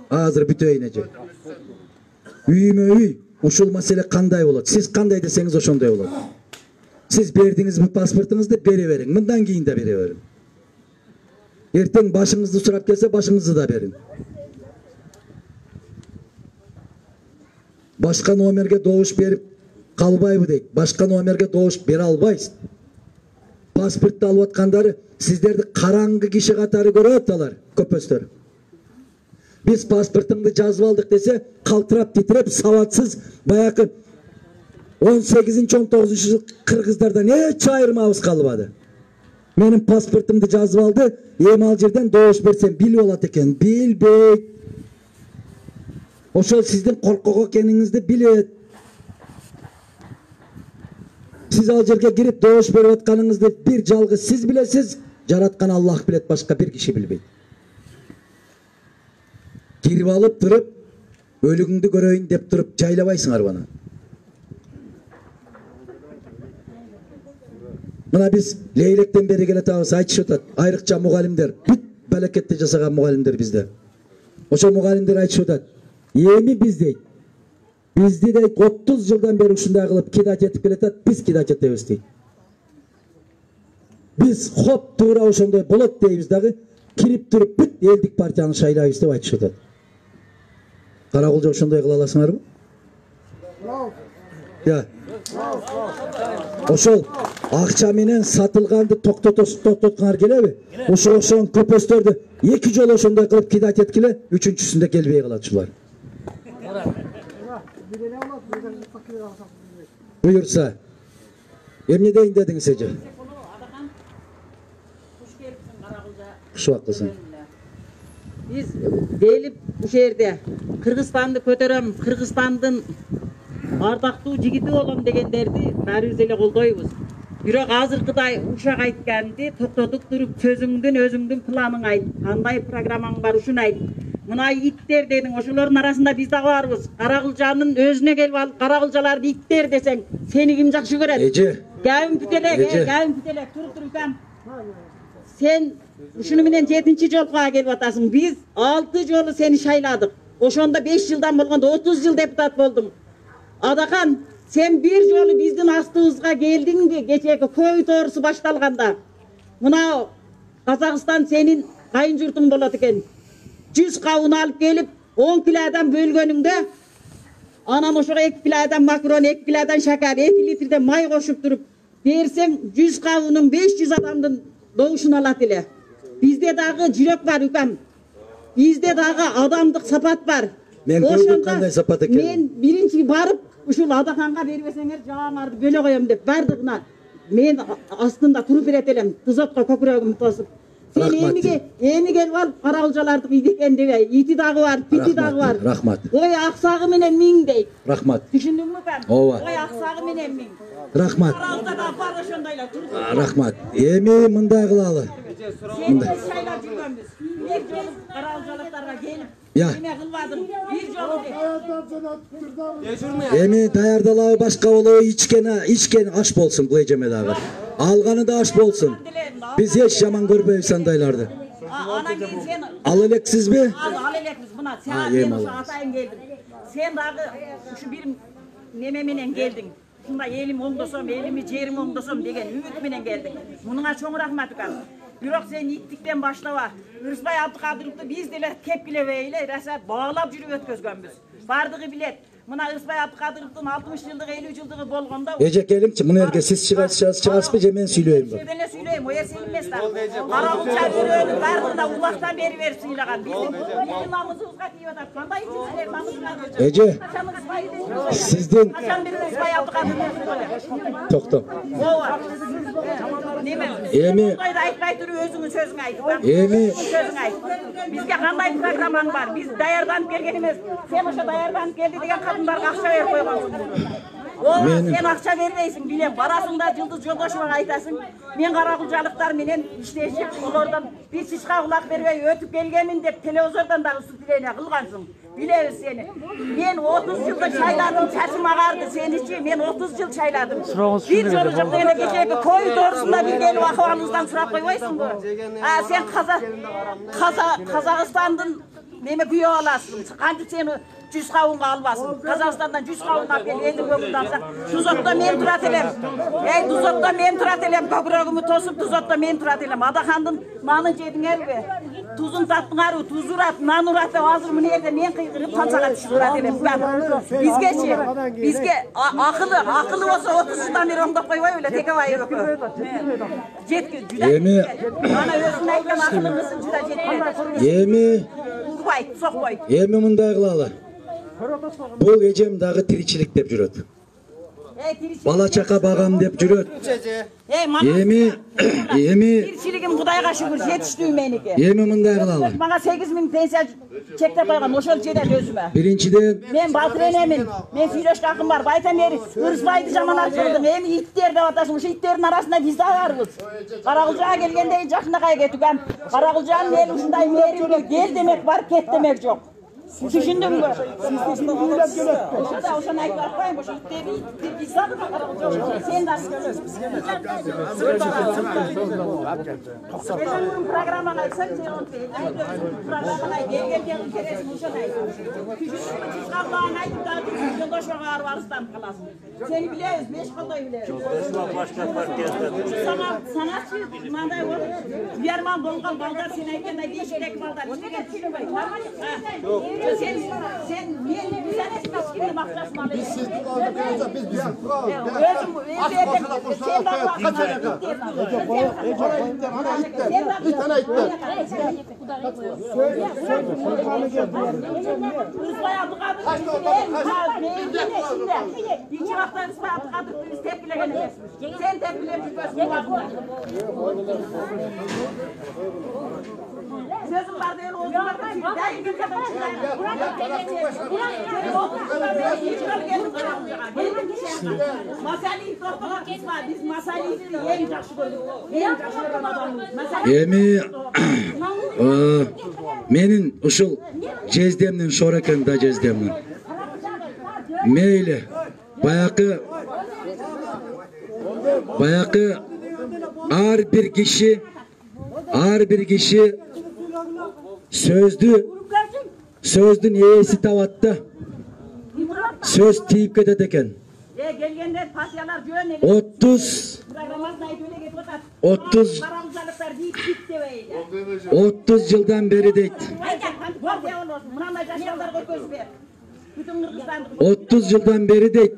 Азыр бүтөйүн эже. Үйүмө үй, ушул маселе кандай болот? Сиз кандай десеңиз ошондой болот. Сиз бердиңизби паспортуңузду, бере бериң. Мындан кийин да бере бериң. Эртең башыңызды сурап келсе, башыңызды да бериң. Башка номерге добуш берип калбайбы дейт. Башка номерге добуш бере албайсыз. Паспортты алып аткандары сиздерди караңгы киши катары көрөт алар, көпөстөр. Biz pasportыңды жазып алдык десе, калтырап титиреп, сабатсыз баякы 18-19 жыл кыргыздардан эч айырмабыз калбады. Менин паспортумду жазып алды, эми ал жерден добуш берсем билип алат экен. Билбейт. Ошол сиздин коркок экениңизди билет. Siz al жерге кирип добуш берип атканыңызды бир жалгыз сиз билесиз, жараткан Аллах билет, башка бир киши билбейт. Кирип алып туруп, өлүгүңдү көрөйүн деп туруп жайлабайсыңар бана. Мына биз лейлектен бери келатабыз, айтышып атат, айрыкча мугалимдер, бүт балекетти жасаган мугалимдер бизде. Ошо мугалимдер айтышып атат, эми биз дейт, бизди дейт 30 жылдан бери ушундай кылып кидать этип келатат, биз кидать этебиз дейт. Биз хоп туура ошондой болот дейбиз дагы, кирип туруп бүт элдик партияны шайлайбыз деп айтышып атат. Каракулжа ошондой кыла аласыңарбы? Я. Ошол акча менен сатылганды токтоткуңар келеби? Ошо ошон көпөстөрдү 2 жолу ошондой кылып кидать эткиле, үчүнчүсүндө келбей калат ушулар. Буюрса. Эмне дейин дедиңиз эже? Куш акылсың. Biz deyilip bu şehirde Kırgızstan'dı kötörüm, Kırgızstan'dın ardaqtуу jigiti bolom degenlerdi bariz ele koldoybuz. Bирок азыркыдай ушак айтканды токтотуп туруп сөзүңдүн өзүңдүн планың айт, кандай программаң бар ушуну айт. Мына иттер дедің, ошолордун арасында биз дагы барбыз. Каракылжанын өзүнө келип алып, каракылжаларды иттер десең, сени ким жакшы көрөт? Эже. Гәвим бүтелек, туруп кам. Sen ушуну менен 7-чи жолго келип атасың. Биз 6 жолу сени шайладык. Ошондо 5 жылдан болгондо 30 жыл депутат болдум. Адахан, sen bir жолу биздин астыбызга келдиңби? Кечеги көй тоорусу башталганда. Мына Казакстан сенин кайын журтуң болот экен. 100 кабын алып келип, 10 килодан бөлгөнүңдө, анан ошого 2 килодан макарон, 2 килодан шакар, 2 литрден май кошуп туруп берсең, 100 кабынын 500 адамдын добушун алат эле. Бизде дагы жүрөк бар үкам. Бизде дагы адамдык сапат бар. Мен көрдүм кандай сапат экен. Мен биринчи барып, ушул Адаханга бербесеңер жааңарды бөлө коем деп бардыгына мен астында туруп берет элем, тызотко көкүрөгүмдү тосуп. Sen эми келип алып каракылжаларды ийдекен дебей, ити дагы бар, пити дагы бар. Рахмат. Ой аксагы менен миң дейт. Рахмат. Түшүндүңбү кам? Ооба. Ой аксагы менен миң. Рахмат. Каракылжада бар ошондойлор туруп. Рахмат. Эми мындай кылалы. Сен шайлап жүргөнбүз. Бир жолу каракылжалыктарга келип, эме кылбадың. Бир жолу деп. Эми даярдалабы башка болобу, ичкен аш болсун бул эжеме дагы. Алганы да аш болсун. Биз эч жаман көрбөйбүз андайларды. Анан кийин сен Ал элексизби? Ал элекпиз. Мына сен атайын келдиң. Сен дагы ушу бир неме менен келдиң. Ушундай элим оңдосом, элими жерим оңдосом деген үмүт менен келдиң. Мунуңа чоң рахмат укам. Бирок сен иттиктен баштаба. Үрүсбай Абдыкадыровду биз деле кепкилебей эле раса баалап жүрүп өткөзгөнбүз. Бардыгы билет. Мына Үрүсбай Абдыкадыровдун 60 жылдыгы, 50 жылдыгы болгондо Эже келимчи, муну жерге сиз чыгасызбы же мен сүйлөйүмбү? Сен эле сүйлөйм, ой сен эмес да. Каракылча өрөөнү бардыгына улактан бери сыйлаган. Биздин намысыбызга тийип атат. Кандай силер намысыңар? Эже, сиздин Качан бир Үрүсбай Абдыкадыров токто. ооба. Неме? Эми Кайда айтпай туруп өзүңүн сөзүң айт. Эми Сөзүң айт. Бизге кандай программаң бар? Биз даярданып келген эмес. Сен ошо даярданып келди деген кадымдарга акча берип койгонсуң. Сен акча бербейсиң, билем, барасың да Жылдыз Жолдошовага айтасың. Мен каракылжалыктар менен иштешип, олордон бир сичка кулак бербей өтүп келгенмин деп телевизордон дагы выступление кылгансың. Билебиз сени. Мен 30 жылда шайладым, чачым агарды, сеничи мен 30 жыл шайладым. Бир жолу жок дегенде кечеги кой тоорусунда бир келип акыбарыңыздан сурап койбойсуңбу? Сен Казакстандын неме күйөө аласың. Кантип сени 100 кабынга албасың. Казакстандан 100 кабынга алып келип элдин көңүлүн алсаң, тузотто мен турат элем. Тузотто мен турат элем, көкүрөгүмү тосуп тузотто мен турат элем. Адахандын нанын жедиңерби? Тузун таттыңарбы? Туз урат, нан урат деп азыр мына жерде мен кыйкырып тансага түшүп турат элем. Бизге акылы болсо 30 жылдан бери оңдоп койбойбу эле Текебаев экөө. Эми Ана өзүнүн айткан акылыңыздын жура жеткен. Эми Урбайт, сокпойт. Эми мындай кылалы. Бул эжем дагы тиричилик деп жүрөт. bala çaka bagam dep jüröt. Emi Tirçiligim Kudayga şükür yetiştiğim menike. emi mınday kılalı. Bana 8.000 pensiya çekte koygan, oşol çeyden özüme. Birinciden Men Batırenemin, men Süreş takım var, baytan beri hırslaydı zaman kıldım. Hem itler de vatasın, şu itlerin arasında biz de varız. Karakılcağa gelgende jakına kaya getugan. Karakılcağın meli uçunday merim gel demek var, ket demek yok. Düşündün mü? Oşada oşana ayıp koyayım, oşa itleri biz de sen de benim programına ayıpsan sen onu programına gel keresin oşana ayıp. Küçük çıkarlarına ayıp da yoldaş var varsıdan kalasın. Seni biliyoruz, 5 kalmayı biliyoruz. Başka partiyasta. Sanatçı, manday o. Yerman dolgal balgar sen ayıkken de değişik balgar. İşte gel kilo bay. Sen sen esmes gibi maktasın alı. Biz siz aldıklarınızda biz bizim. Özüm sen bak Bir tane itler. Rızbay abdükadır. İki hafta Rızbay abdükadır biz tepkileyen emesmiş. Sen tepkileyen sözüm var değil, o zaman ben bir kadın Masaliyi toplamak kesme, biz masaliyi en жақсы көрдік. En жақсы көрген adamız. Эми менин ушул жездемдин шор экен да жездемдин. Мейли баякы ар бир киши сөздүн ээси табат да. Söz tiyip ketet eken. 30 yıldan beri deyt. 30 yıldan beri deyt.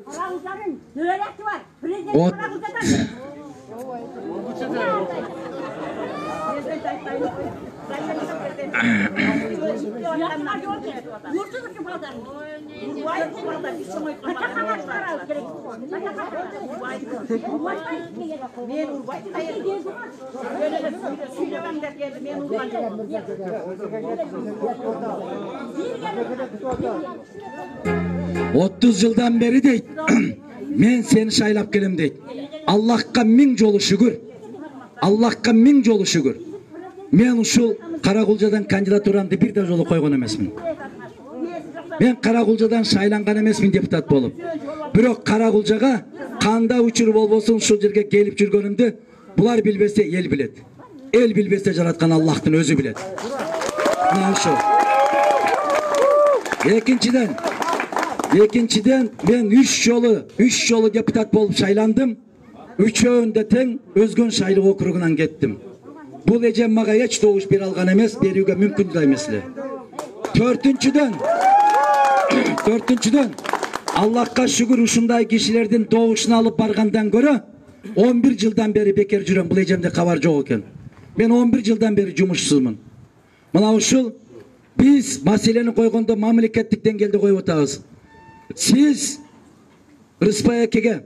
30 yıldan beri deyt. Men seni şaylap kelem deyt. Allah'a min jolu şükür. Allah'a min jolu şükür. Men uşul Karakılcadan kandidaturamды bir de jolu koygan emesmin. Men Karakılcadan şaylangan emesmin deputat bolup. Bирок Karakılcaga kanda uçurup bolбосун ушул жерге келип жүргөнүмдү булар билбесе эл билет. El bilbese жараткан Allah'tın özü bilet. Ana uşul. Ekinçiden ben 3 yolu deputat bolup şaylandım. Üçöğünde teң özgön şaylıq okrugundan kettim. Bu ejem maga hiç doğuş bir algan emes, berүүгө mümkün da emesle. Dörtüncüden Allah'a şükür uşunday kişilerden doğuşunu alıp bargandan göre 11 yıldan beri bekar жүрөм, bul ejemde kabar jok eken. Ben 11 yıldan beri jumuşsuzmun. Mına uşul biz maseleni koygondo mamlekеттик деңгээлде koyup atабыз. Siz Rıspay akege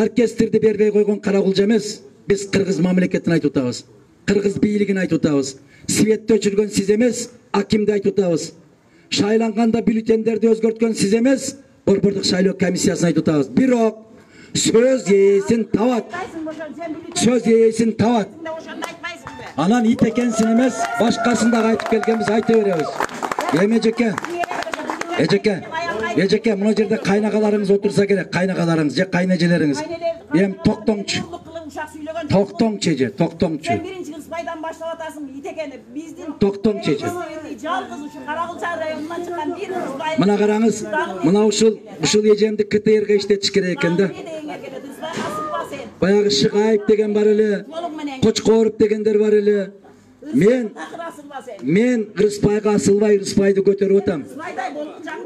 orkestrdi berбей койгон Karakılca emes. Biz Kırgız mamleketini aytıp atабыз. Kırgız biyiligini aytıp atабыз. Svetте өчүргөн siz emes, akimdi aytıp atабыз. Şaylanganda bültenlerdi özgörtkön siz emes, Borбордук шайлоо комиссиясына aytıp atабыз. Бирок söz yeğesin tavat. Anan it ekensin emes, başkasında aytıp gelgenimiz ayta berебиз. Ejeke, muna jerde kaynakalarınız otursa gerek, kaynakalarınız, je kayneceleriniz. Hem toktoңчу. Toktoңчu. Sen birinci Rıspay'dan başlap atasın, itekeni bizdin. Toktoңчu. Жалгыз ушу Karakılca rayonundan çıkan bir Rıspay. Mına karаңыз, mına uşul ejemdi KTR'ga işletиш керек экен да. Баягы Шыгаев деген бар эле, Кочкоров дегендер бар эле. Men Rıspayga asılbay Rıspaydı götürüp otam.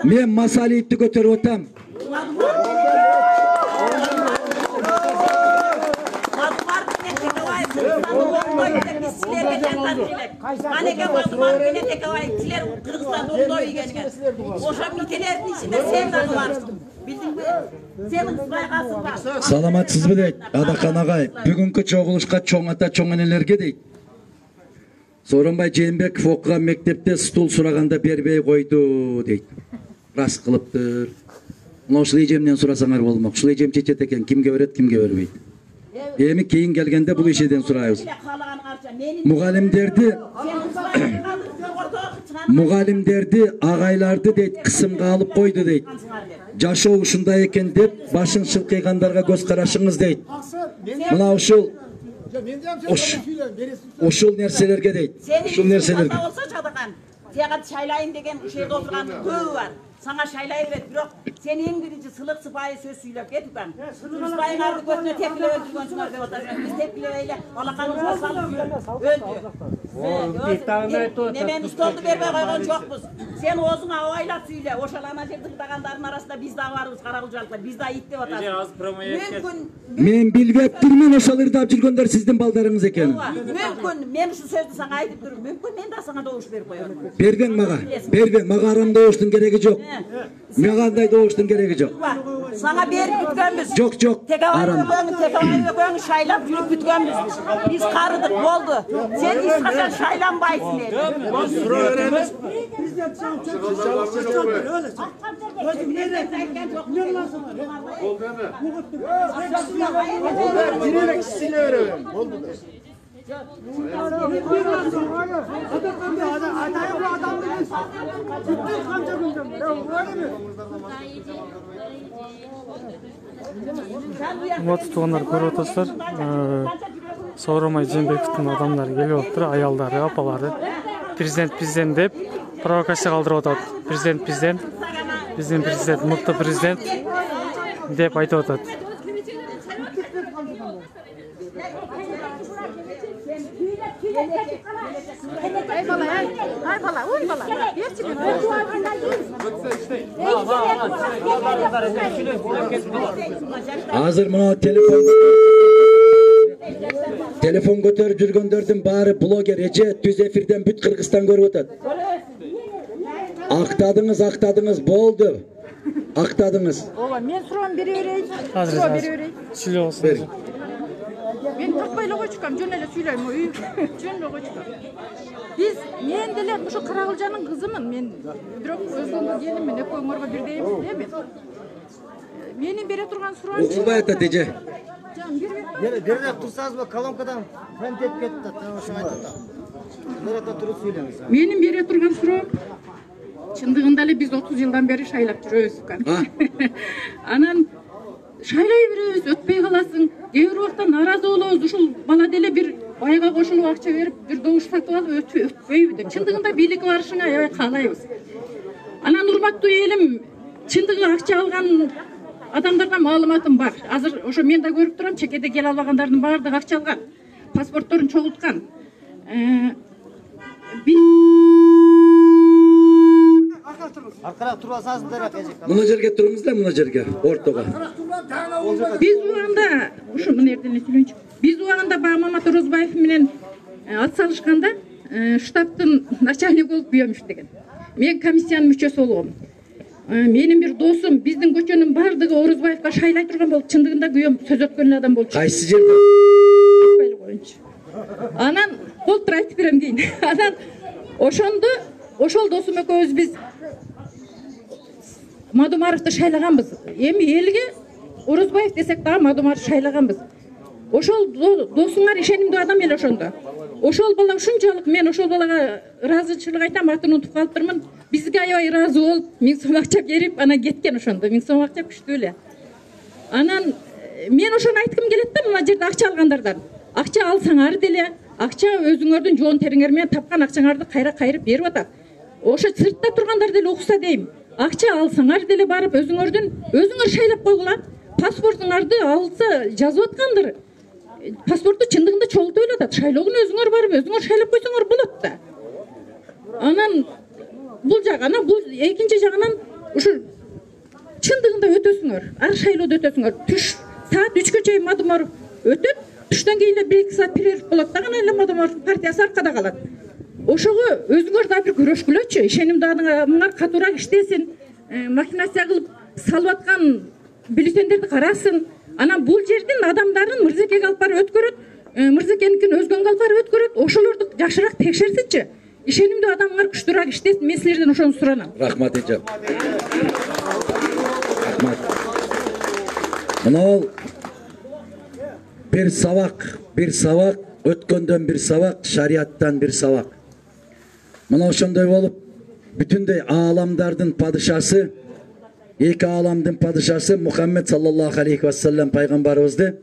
Men Masaliyevdi götürüp otam. Aneke Bazıman bile tekavayetçiler Kırgızstan'da olduğu gelgen. Oşam ülkelerin içinde sen de varsın. Bildingmi? Senin kızbaygasın var. Саламатсызбы дейт Адакан агай. Бүгүнкү чогулушка чоң ата чоң энелерге дейт. Сооронбай Жээнбеков окуган мектепте стул сураганда бербей койду дейт. Рас кылыптыр. Мына ушул эжемден сурасаңар болмок. Ушул эжем чечет экен, кимге берет, кимге бербейт. Эми кийин келгенде бул ишеден сурайбыз. Мугалимдерди, агайларды дейт кысымга алып койду дейт. Жашоо ушундай экен деп башын шылкыйгандарга көз карашыңыз дейт. Мына ушул нерселерге дейт. Ушул нерселерге. Сага шайлайын деген ушерде отурган көбү бар. Саңа шайлай берет, бирок сен эң биринчи сылык сыпайы сөз сүйлөп кетип кан. Сыпайыңарды көзүнө тепкилеп өлтүргөнсүңөр деп атасың. Биз тепкилебейле алаканыбызга салып өлдү. Немени столду бербей койгон жокпуз. Сен өзүң абайлап сүйлө. Ошол ана жерде тагандардын арасында биз да барбыз, карагылжалыклар. Биз да ит деп атасың. Мен билбептирмин ошол ырдап жүргөндөр сиздин балдарыңыз экенин. Мүмкүн мен ушу сөздү сага айтып турум. Мүмкүн мен да сага добуш берип коем. Бербең мага. Бербең. Мага арам добуштун кереги жок. Мага андай добуштун кереги жок. Сага берип бүткөнбүз. Жок. Текебай шайлап жүрүп бүткөнбүз. Биз карыдык болду. Сен эч качан шайланбайсың эле. Суроо беребиз. Уматтуу туугандар, көрүп атасыздар. Сооронбай Жээнбековдун адамдары келип атыптыр, аялдары, апалары. Президент деп провокация калтырып атат. Президент, биздин президент, мыкты президент деп айтып атат. Ay bala, oy bala. Berçi bir. Азыр мына телефон көтөрүп жүргөндөрдүн баары блогер эже түз эфирден бүт Кыргызстан көрүп атат. Актадыңыз болду. Актадыңыз. Ооба, мен суроом бере берейин. Азыр сүйлөп алсаңыз. Мен таппай эле койчукам, жөн эле сүйлөйм, жөн эле койчукам. Мен деле ушу Карагылжанын кызымын, мен бирок өзгөңөр келиммин, экөөңөргө бирдеймиз да мен. Менин бере турган суроом. Окубай атат эже. Берде турсаңызбы, колонкадан фент этип кетти да, ошо айтат да. Берде туруп сүйлөңүз. Менин бере турган суроом чындыгында эле биз 30 жылдан бери шайлап жүрөбүз. Анан шайлай беребиз, өтпөй каласың. Кээ бир убакта нааразы болобуз. Ушул бала деле бир байга кошулуп акча берип, бир добуш сатып алып өтпөйбү деп. Чындыгында бийликке барышыңа аябай каалайбыз. Анан урматтуу элим, чындыгы акча алган адамдарга маалыматым бар. Азыр ошо мен да көрүп турам, чекеде келе албагандардын баардыгы акча алган. Паспортторун чогулткан. Аркараак туруп алсаңыз берет эже. Мына жерге туруңуз да, мына жерге, ортого. Биз убагында, ушу мына жерден эле сүйлөйүнчү. Биз убагында Мамат Орозбаев менен ат салышканда штабтын начальник болуп күйөмүш деген. Мен комиссиянын мүчөсү болгом. Менин бир досум биздин көчөнүн бардыгы Орозбаевка шайлай турган болуп, чындыгында күйөөм сөз өткөн адам болчу. Кайсы жерде? Айтпай коюнчу. Анан болуптур, айтып берем дейин. Анан ошол досум экөөбүз биз Мадумаровду шайлаганбыз. Эми элге Орозбаев десек дагы Мадумаров шайлаганбыз. Ошол досуңар ишенимдүү адам эле ошондо. Ошол бала ушунчалык, мен ошол балага ыраазычылык айтам, атын унутуп калыптырмын. Бизге аябай ыраазы болуп, 1000 сом акча берип, анан кеткен ошондо. 1000 сом акча күчтүү эле. Анан мен ошону айткым келет да, мына жерде акча алгандардан. Акча алсаңар деле, акча өзүңөрдүн жоон териңер менен тапкан акчаңарды кайра кайрып берип атат. Ошо сыртта тургандар деле укса дейм. Акча алсаңар деле барып өзүңөр шайлап койгула. Паспортуңарды алса жазып аткандыр. Паспорту чындыгында чогултуп эле атат. Шайлоогун өзүңөр барып өзүңөр шайлап койсоңор болот да. Анан бул жак, анан бул экинчи жагынан ушу чындыгында өтөсүңөр. Ар шайлоодо өтөсүңөр. Түш саат 3гө чейин Мадумаров өтөт. Түштөн кийин эле 1-2 саат перерыв болот. Дагы эле Мадумаров партиясы аркада калат. Ошого өзүңөр да бир күрөшкүлөчү. Ишенимдүү адамдар катуураак иштесин, махинация кылып салып аткан бюллетендерди карасын. Анан бул жердин адамдарын Мырзекеге алып барып өткөрөт, Мырзекеникин өзгөнгө алып барып өткөрөт. Ошолорду жакшыраак текшерсинчи. Ишенимдүү адамдар күчтүүрөөк иштесин. Мен силерден ошону суранам. Рахмат эже. Рахмат. Мына bir сабак, өткөндөн bir сабак, шарияттан bir сабак. Мына ошондой болуп, бүтүндөй ааламдардын падышасы, эки ааламдын падышасы Мухаммед саллаллаху алейхи вассалам пайгамбарыбызды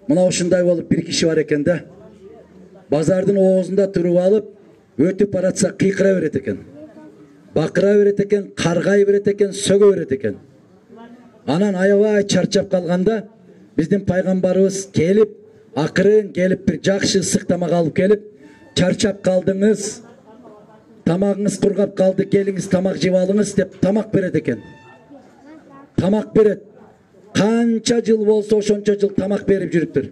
мына ушундай болуп bir киши бар экен да. Базардын оозунда туруп алып, өтүп баратса кыйкыра берет экен. Бакыра берет экен, каргай берет экен, сөгө берет экен. Анан аябай чарчап калганда биздин пайгамбарыбыз келип, акырын келип bir жакшы ысык тамак алып келип, чарчап калдыңыз, тамагыңыз кургап калды, келиңиз тамак жеп алыңыз деп тамак берет экен. Тамак берет. Канча жыл болсо ошончо жыл тамак берип жүрүптүр.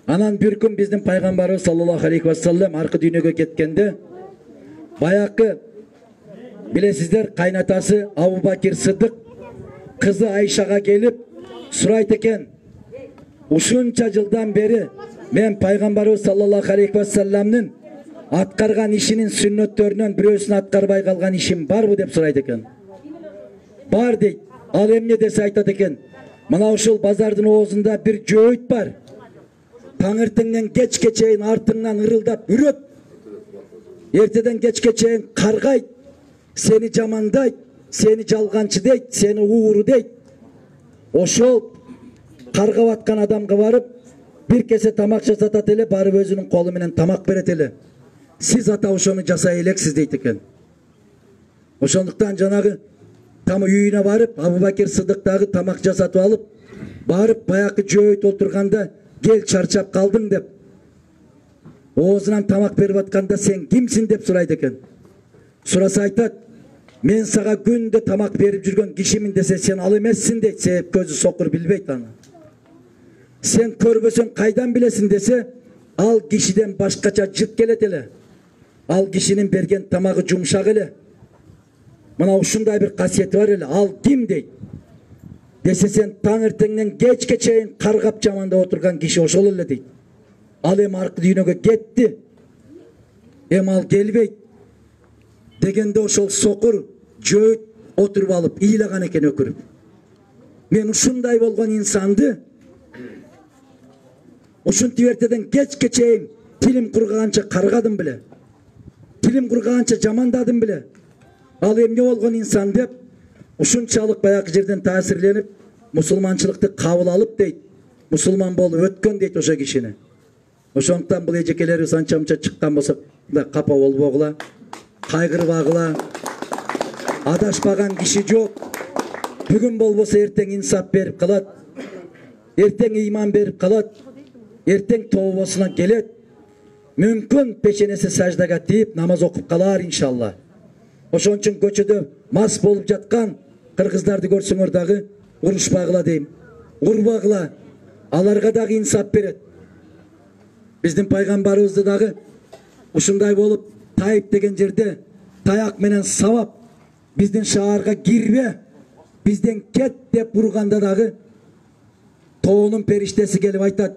Анан bir күн биздин пайгамбарыбыз саллаллаху алейхи вассалам аркы дүйнөгө кеткенде, баякы билесиздер кайнатасы Абу Бакир Сыдык кызы Айшага келип сурайт экен. Ушунча жылдан бери мен пайгамбарыбыз саллаллаху алейхи вассаламдын аткарган ишинин сүннөттөрүнөн бирөөсүн аткарбай калган ишим барбы деп сурайт экен. Бар дейт. Ал эмне десе айтат экен. Мына ушул базардын оозунда bir жөөйт бар. Таңертеңден кечке чейин артыңнан ырылдап үрөт. Эртеден кечке чейин каргайт, сени жамандайт, сени жалганчы дейт, сени ууру дейт. Ошол каргап аткан адамга барып, bir кесе тамак жасатат эле, барып өзүнүн колу менен тамак берет эле. Сиз ата ошону жасай элексиз дейт экен. Ошондуктан жанагы тамы үйүнө барып, Абу Бакир Сыдык дагы тамак жасатып алып, барып баякы жөөйт отурганда, кел чарчап калдың деп. Оозунан тамак берип атканда сен кимсиң деп сурайт экен. Сураса айтат, мен сага күндө тамак берип жүргөн кишимин десе сен ал эмессиң дейт, себеп көзү сокур билбейт аны. Сен көрбөсөң кайдан билесиң десе, ал кишиден башкача жыт келет эле. Ал кишинин берген тамагы жумшак эле. Мына ушундай bir касиети бар эле. Ал ким дейт? Десе сен таңертеңден кечке чейин каргап жамандап отурган киши ошол эле дейт. Ал эми аркы дүйнөгө кетти. Эми ал келбейт. Дегенде ошол сокур жөөйт отуруп алып ыйлаган экен өкүрүп. Мен ушундай болгон инсанды ушинтип эртеден кечке чейин тилим кургаганча каргадым беле. Тилим кургаганча жамандадым беле. Ал эмне болгон инсан деп ушунчалык баягы жерден таасирленип мусулманчылыкты кабыл алып дейт. Мусулман болуп өткөн дейт ошо кишини. Ошондуктан бул эжекелерибиз анча-мынча чыккан болсо да капа болбогула, кайгырбагыла. Адашпаган киши жок. Бүгүн болбосо эртең инсап берип калат. Эртең ыйман берип калат. Эртең тообосуна келет. Мүмкүн пешенеси саждага тийип намаз окуп калар иншалла. Ошон үчүн көчөдө мас болуп жаткан кыргыздарды көрсөңөр дагы урушпагыла дейм. Урбагыла. Аларга дагы инсап берет. Биздин пайгамбарыбызды дагы ушундай болуп Тайып деген жерде таяк менен сабап биздин шаарга кирбе, бизден кет деп урганда дагы тоонун периштеси келип айтат: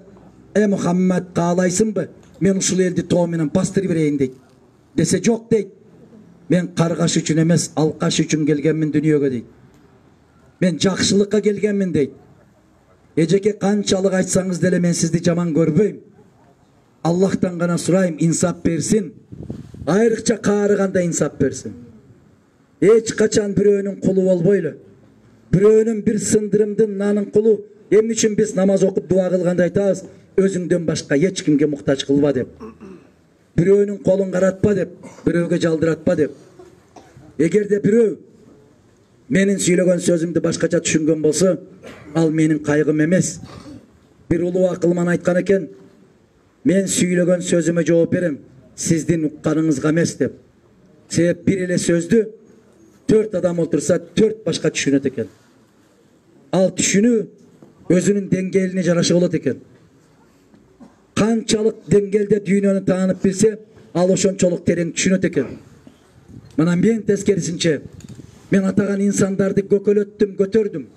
Мухаммед, каалайсыңбы? Мен ушул элди тоо менен бастырып берейин дейт. Десе жок дейт. Мен каргаш үчүн эмес, алкаш үчүн келгенмин дүйнөгө дейт. Мен жакшылыкка келгенмин дейт. Эжеке канчалык айтсаңыз деле мен сизди жаман көрбөйм. Аллахтан гана сурайм, инсап берсин. Айрыкча каарыганда инсап берсин. Эч качан бирөөнүн кулу болбойлу. Бирөөнүн bir сындырымдын нанын кулу. Эмне үчүн биз намаз окуп дуа кылганда айтабыз: өзүңдөн башка эч кимге муктаж кылба деп. Бирөөнүн колун каратпа деп, бирөөгө жалдыратпа деп. Эгерде бирөө менин сүйлөгөн сөзүмдү башкача түшүнгөн болсо, ал менин кайгым эмес. Bir улуу акылман айткан экен: мен сүйлөгөн сөзүмө жооп берем, сиздин укканыңызга эмес деп. Себеп bir эле сөздү 4 адам отурса 4 башка түшүнөт экен. Ал түшүнүү өзүнүн деңгээлине жараша болот экен. Канчалык деңгээлде дүйнөнү таанып билсе, ал ошончолук терең түшүнөт экен. Мына мен тескерисинче Men atagan insandardı gökölöttüm, götürdüm.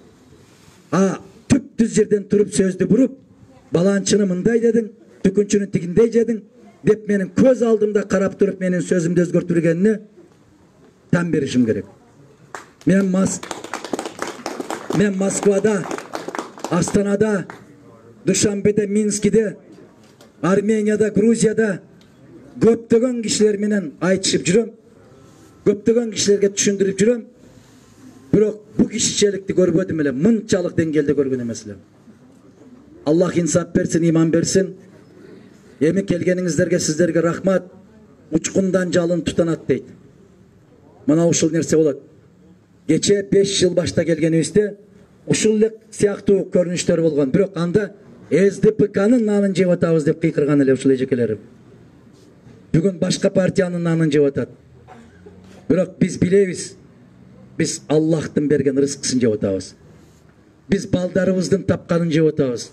Tüp düz yerden turup sözdü burup, balançını mınday dedin, tükünçünün tigindey jedin, dep menin köz aldımda karap durup menin sözümdü özgörtürgenini tam berişim gerek. Men Moskvada, Astana'da, Dushanbe'de, Minsk'de, Armenya'da, Gruzya'da köptögön kişiler menen aytışıp жүрөм. Köptögön kişilerge düşündürüp жүрөm. Bирок bu kişiçelikti görбөдүm эле, мынчалык деңгээлде көргөн эмес элем. Allah insap bersin, iman bersin. Эми келгениңиздерге сиздерге рахмат. Учкундан жалын тутанат дейт. Мына ушул нерсе болот. Geçe 5 yıl başta gelgenibizde ушул сыяктуу көрүнүштөр болгон. Бирок анда СДПК'нын нанын жеп атабыз деп кыйкырган эле ушул эжекелерим. Бүгүн башка партиянын нанын жеп атат. Бирок биз билебиз. Biz Allah'tın bergen rızkısını jep atабыз. Biz baldarыбыздын тапканын жеп атабыз.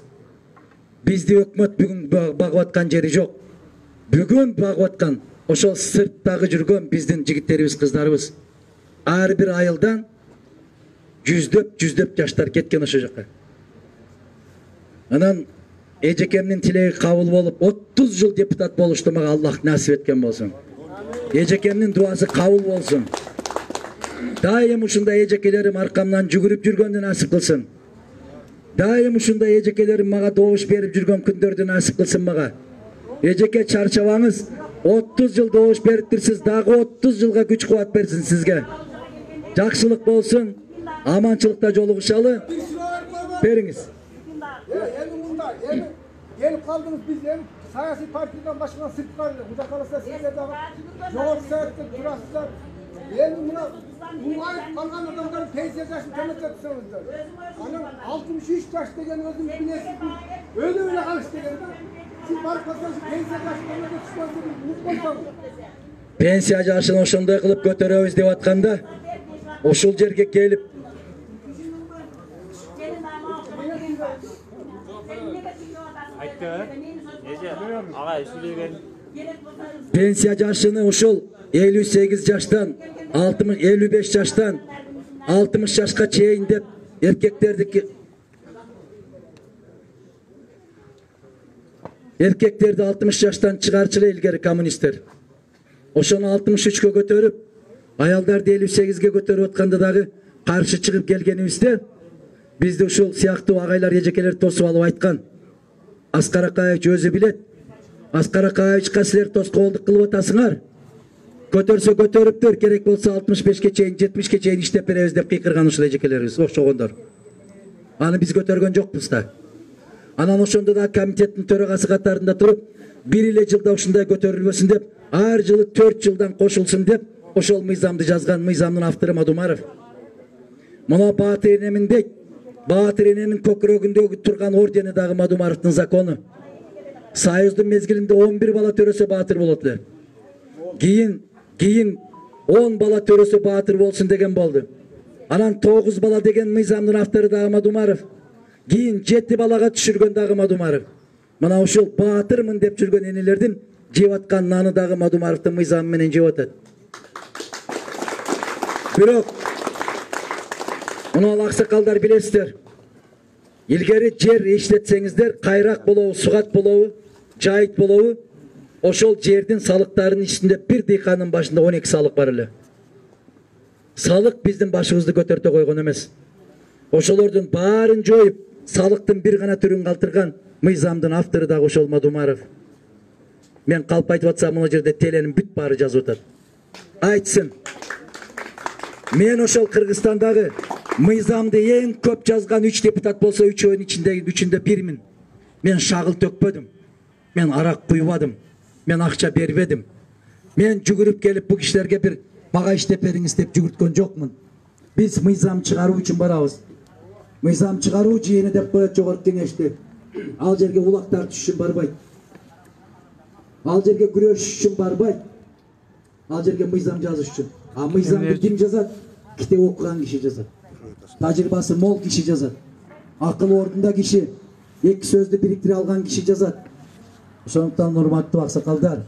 Bizde өкмөт бүгүн багып аткан жери жок. Бүгүн багып аткан ошол сырттагы жүргөн биздин жигиттерибиз, кыздарыбыз. Ар бир айылдан жүздөп жаштар кеткен ошол жака. Анан эжекемдин тилеги кабыл болуп 30 жыл депутат болушту мага Аллах насип эткен болсун. Эжекемдин дуасы кабыл болсун. Daim ушундай эжекелерим аркамдан жүгүрүп жүргөндү насип кылсын. Daim ушундай эжекелерим мага добуш берип жүргөн күндөрдү насип кылсын мага. Эжеке чарчабаңыз, 30 жыл добуш бериптирсиз, дагы 30 жылга күч кубат берсин сизге. Жакшылык болсун, аманчылыкта жолугушалы. Бериңиз. Gelip kaldınız biz hem siyasi partiden başkan sırtlar, kucak alırsa sizler de jogorku saattir durasızlar. Endi buna ayıp kalgan adamların pensiya yaşını temizle tutsanızlar. Anam 63 yaş degen özüm bilesiz. Öyle kalış degen. Siz barıp kalsanız pensiya yaşını temizle tutsanızlar. Unutmaysanız. Pensiya yaşını ошондой кылып көтөрөбүз деп атканда, ошол жерге келип pensiya yaşını ошол 58 yaştan 55 yaştan 60 yaşka çeyin деп erkeklerdi 60 yaştan çıgarçılı ilgeri komünistler. Oşonu 63'e götürüp ayaldardı 58'e götürüp atkanda dagı karşı çıkıp gelgenibizde bizde uşul siyaktуу agaylar эжекелер тосуп алып айткан. Аскар Акаевич өзү билет. Аскар Акаевичка силер тоскоолдук кылып атасыңар. Көтөрсө көтөрүптүр, керек болсо 65ке чейин, 70ке чейин иштеп беребиз деп кыйкырган ушул эжекелерибиз, окшогондор. Аны биз көтөргөн жокпуз да. Анан ошондо да комитеттин төрагасы катарында туруп, бир эле жылда ушундай көтөрүлбөсүн деп, ар жылы 4 жылдан кошулсун деп, ошол мыйзамды жазган мыйзамдын автору Мадумаров. Мына Баатыр энемин дейт, Баатыр эненин көкүрөгүндөгү турган ордени дагы Мадумаровдун закону. Союздун мезгилинде 11 бала төрөсө Баатыр болот эле. Кийин 10 бала төрөсө Баатыр болсун деген болду. Анан 9 бала деген мыйзамдын автору дагы Мадумаров. Кийин 7 балага түшүргөн дагы Мадумаров. Мына ушул Баатырмын деп жүргөн энелердин жеп аткан наны дагы Мадумаровдун мыйзамы менен жеп атат. Бирок мына аксакалдар билесиздер. Илгери жер иштетсеңиздер, кайрак болобу, сугат болобу, жайыт болобу, ошол жердин салыктарынын ичинде бир дыйканын башында 12 салык бар эле. Салык биздин башыбызды көтөртө койгон эмес. Ошолордун баарын жоюп, салыктын бир гана түрүн калтырган мыйзамдын автору дагы ошол Мадумаров. Мен калп айтып атсам, мына жерде теленин бүт баары жазып атат. Айтсын. Мен ошол Кыргызстандагы мыйзамды эң көп жазган 3 депутат болсо, 3-өөнүн үчүндө бирмин. Мен шагыл төкпөдүм. Мен арак куйбадым. Мен акча бербедим. Мен жүгүрүп келип бу кишилерге бир мага иштеп бериңиз деп жүгүрткөн жокмун. Биз мыйзам чыгаруу үчүн барабыз. Мыйзам чыгаруу жыйыны деп коет жогорку кеңеште. Ал жерге улактар түшүш үчүн барбайт. Ал жерге күрөшүш үчүн барбайт. Ал жерге мыйзам жазыш үчүн. А мыйзамды ким жазат? Китеп окуган киши жазат. Тажрыйбасы мол киши жазат. Акыл ордунда киши, эки сөздү бириктире алган киши жазат. Ошондуктан урматтуу аксакалдар,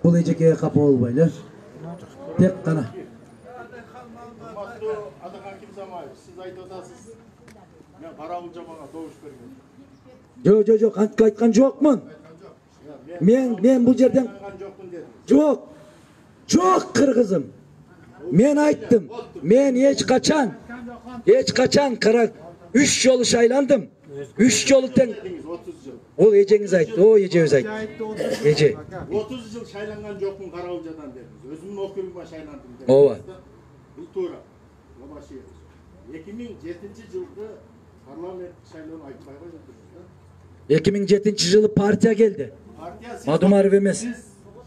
бул эжекеге капа болбойлу. Tek kana. Урматтуу Адакан Кимсамаев, сиз айтып атасыз. Мен Карагул жамаға добуш берген. Жок, антка айткан жокмун. Мен бул жерден жок. Жок кыргызым. Мен айттым. Мен эч качан кара 3 жолу шайландым. 3 жолу тең. 30 жыл. Ол эжеңиз айтты, о эжебиз айтты. Эже. 30 жыл шайланган жокмун Карагулжадан дедиңиз. Өзүмдүн окуюма шайландым дедиңиз. Ооба. Бул туура. Бабашев. 2007-жылкы парламент шайлоonu айтпай койдуңуз да. 2007-жылы партия келди. Мадумаров эмес. Сиз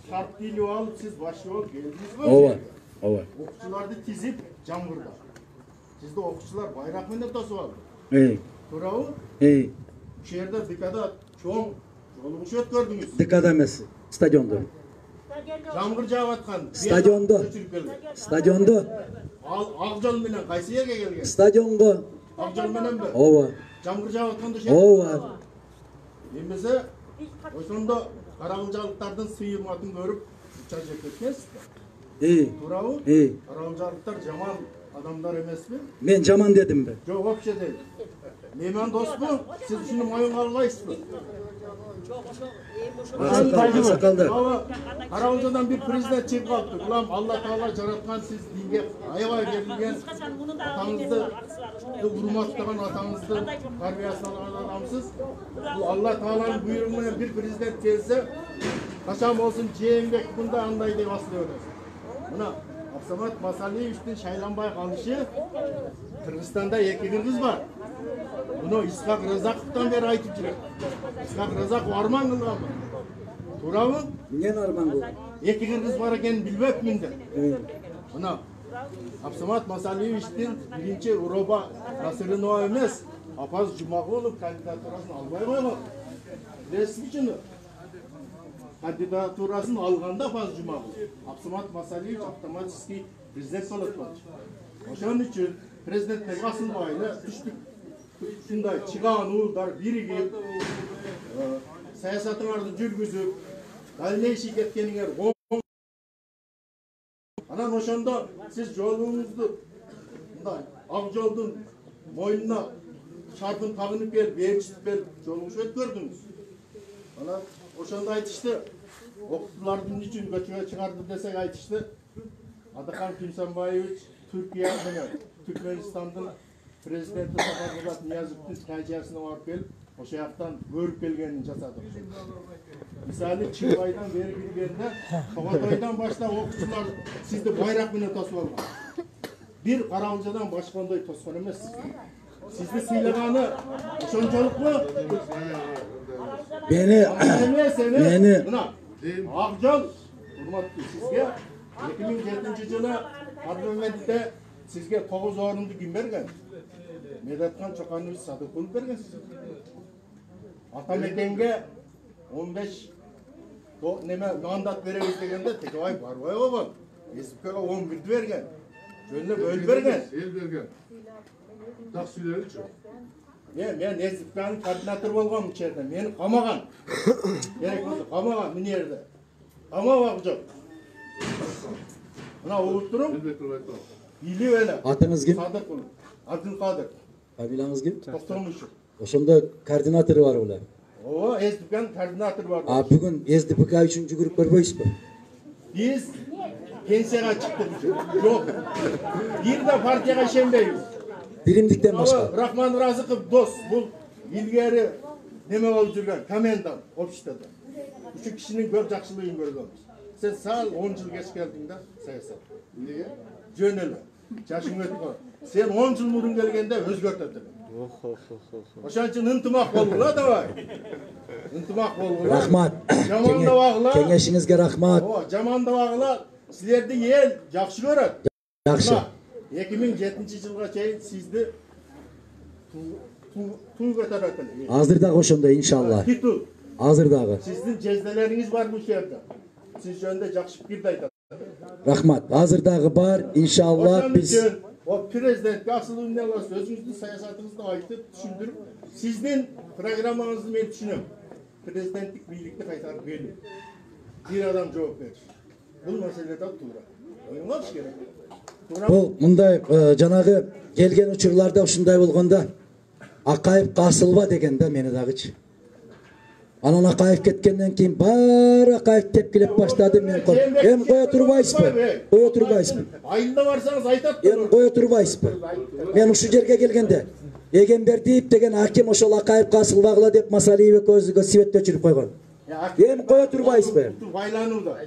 шарт бийлип алып, сиз башчы болуп келдиңизби? Ооба. Окуучуларды тизип жамгырда. Сизди окуучулар байрак менен тосуп алды. Туурабы? Ушул жерде ДКда чоң жолугуш өткөрдүңүз. ДКда эмес, стадиондо. Жамгыр жаап аткан. Стадиондо. Ак жол менен кайсы жерге келген? Стадионго. Ак жол мененби? Ооба. Жамгыр жаап атканда ошо. Ооба. Эмесе ошондо карагылжалыктардын сыйырматын көрүп чай жеп кетесизби? Туурабы? Карагылжалыктар жаман адамдар эмеспи? Мен жаман дедимби? Жок, вообще дейт. Менен доспу? Сиз ушуну моюнга албайсызбы? Сакалды. Карагылжадан bir президент чыгып калыптыр. Улам Алла Таала жараткан, сиз динге аябай берилген, атаңызды урматтаган, атаңызды тарбиясын алган адамсыз. Бул Алла Тааланын буйругу менен bir президент келсе, качан болсун Жээнбек мында андай деп асылып өтөсүз. Мына Абсамат Масалиевичтин шайланбай калышы Кыргызстанда 2 кыргыз бар. Bunu İshak Rızakov'tan beri aytıp жүрөт. İshak Rızakov arman kılganбы? Туурабы? Мен арман кылдым. 2 кыргыз бар экенин билбепмин деп. Мына Абсамат Масалиевичтин биринчи Уроба Насырынова эмес, Апаз Жумагулов кандидатурасын албай койгон. Билесизби чуну? Кандидатурасын алганда Апаз Жумагулов, Абсамат Масалиевич автоматически президент болот болчу. Ошон үчүн президенттер Касымбайды түштүк ушундай чыгаан уулдар биригип, саясатыңарды жүргүзүп, дальнейший кеткениңер оң. Анан ошондо сиз жолуңузду мындай ак жолдун мойнуна шартын тагынып берип, ээрчитип берип, жолуңуз өткөрдүңүз. Анан ошондо айтышты, окуучулардын үчүн көчөгө чыгарды десек айтышты, Адакан Кимсамбаевич Түркия менен Түркмөнстандын президенти Сапармурат Ниязовдун стадиясына барып келип, ошол жактан көрүп келгенин жасады. Мисалы Чыңгайдан бери киргенде, Тоғотойдон баштап окуучулар сизди байрак менен тосуп алган. Bir Карагылжадан башкандай тоскон эмес. Сизди сыйлаганы ошончолукпу? Мени Ак жол, урматтуу, сизге 2007-жылы парламентте сизге 9 орунду ким берген? Медаткан Чоканович Садыкулов берген сизге. Атамекенге 15 мандат беребиз дегенде Текебай барбай койгон. Эсипкеге 11'di берген. Жөнүнө бөлүп берген. Эл берген. Так сүйлөрүчү. Мен Эсипкенин координатор болгом бул жерде. Мени камаган. Керек болсо камаган мына жерде. Камабак жок. Мына угуп туруп. Билип эле. Атыңыз ким? Садыкулов. Абдулкадыр. Кабилаңыз ким? Токтомушев. Ошондо координатору бар улар. Ооба, Эсипкенин координатору бар. А бүгүн СДПК үчүн жүгүрүп көрбөйсүзбү? Биз пенсияга чыктык. Жок. Бир да партияга ишенбейбиз. Биримдиктен башка. Рахман Разыков дос, бул илгери неме болуп жүргөн комендант обществода. Ушу кишинин көп жакшылыгын көргөнбүз. Сен сал 10 жыл кеч келдиң да саясат. Эмнеге? Жөн эле. Жашың өткөн. Сен 10 жыл мурун келгенде өзгөртөт элең. Ошон үчүн ынтымак болгула давай. Ынтымак болгула. Рахмат. Жамандабагыла. Кеңешиңизге рахмат. Ооба, жамандабагыла. Силерди эл жакшы көрөт. Жакшы. 2007-жылга чейин сизди туу көтөрөт эле. Азыр дагы ошондой иншалла. Азыр дагы. Сиздин жезделериңиз бар бул жерде. Сиз жөнүндө жакшы пикирди айтат. Рахмат. Азыр дагы бар, иншалла биз о президентке асылуу эмне кыласыз? Өзүңүздүн саясатыңызды айтып, түшүндүрүп, сиздин программаңызды мен түшүнөм. Президенттик бийликти кайтарып берүү. Бир адам жооп бериш. Бул маселеде туура. Oynamış gerek. Бул мындай жанагы келген учурларда ушундай болгондо Акаев касылба деген да мени дагычы. Анан Акаев кеткенден кийин баары Акаев тепкилеп баштады. Мен эми кое турбайсызбы? Кое турбайсызбы? Айында барсаңыз айтат. Эми кое турбайсызбы? Мен ушул жерге келгенде Эгембердиев деген аким ошол Акаев касылбагыла деп Масалиев экөөбүзгө свет өчүрүп койгон. Эми кое турбайсызбы? Байланууда.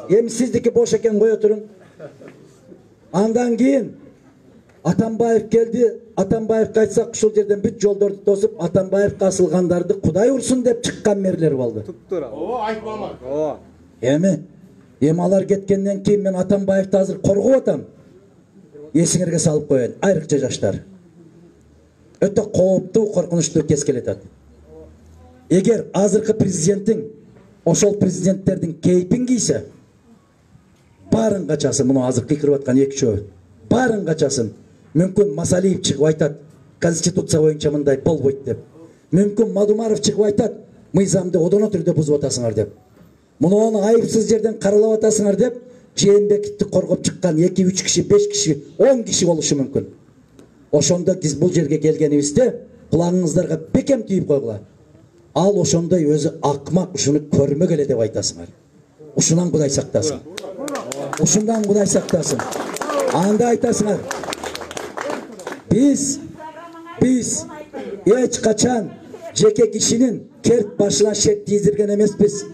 Эми сиздики бош экен кое туруң. Андан кийин Атамбаев келди. Атамбаевге айтсак ушул жерден бүт жолдорду тосуп Атамбаевге асылгандарды Кудай урсун деп чыккан мэрлер болду. Ооба айтпама. Ооба. Эми алар кеткенден кийин мен Атамбаевди азыр коргоп атам. Эсиңерге салып коеюн, айрыкча жаштар. Өтө кооптуу, коркунучтуу кез келет. Эгер азыркы президенттин ошол президенттердин кейпин кийсе, барын качасын, муну азыр кыйкырып аткан эки чөө. Барын качасын. Мүмкүн Масалиев чыгып айтат, конституция боюнча мындай болбойт деп. Мүмкүн Мадумаров чыгып айтат, мыйзамды одоно түрдө бузуп атасыңар деп. Муну айыпсыз жерден каралап атасыңар деп, Жээнбековди коргоп чыккан 2-3 киши, 5 киши, 10 киши болушу мүмкүн. Ошондо биз бул жерге келгенибизде кулаңыңыздарга бекем түйүп койгула. Ал ошондой өзү акмак, ушуну көрмөгөлө деп айтасыңар. Ушунан Кудай сактасын. Ушундан Кудай сактасын. Анда айтасыңар. Биз эч качан жеке кишинин керт башынан шек тийдирген эмеспиз.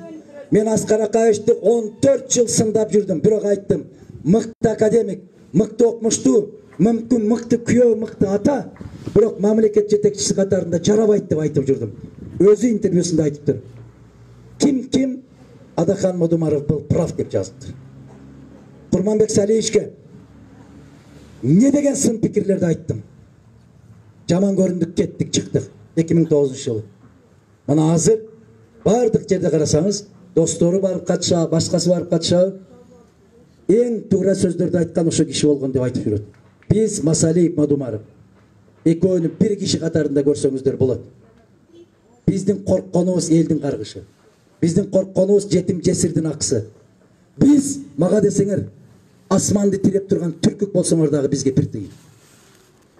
Мен Аскар Акаевди 14 жыл сындап жүрдүм, бирок айттым. Мыкты академик, мыкты окумуштуу, мүмкүн мыкты күйөө, мыкты ата, бирок мамлекет жетекчиси катарында жарабайт деп айтып жүрдүм. Өзү интервьюсунда айтыптыр. Ким Адахан Мадумаров был прав деп жазыптыр. Курманбек Салиевичке не деген сын пикирлерди айттым. Жаман көрүндүк, кеттик, чыктык 2009-жылы. Мына азыр бардык жерде карасаңыз, достору барып катышабы, башкасы барып катышабы, эң туура сөздөрдү айткан ошо киши болгон деп айтып жүрөт. Биз Масалиев, Мадумаров экөөнү бир киши катарында көрсөңүздөр болот. Биздин коркконубуз элдин каргышы. Биздин коркконубуз жетим жесирдин акысы. Биз мага десеңер асманды тиреп турган түркүк болсоңор дагы бизге бир тыйын.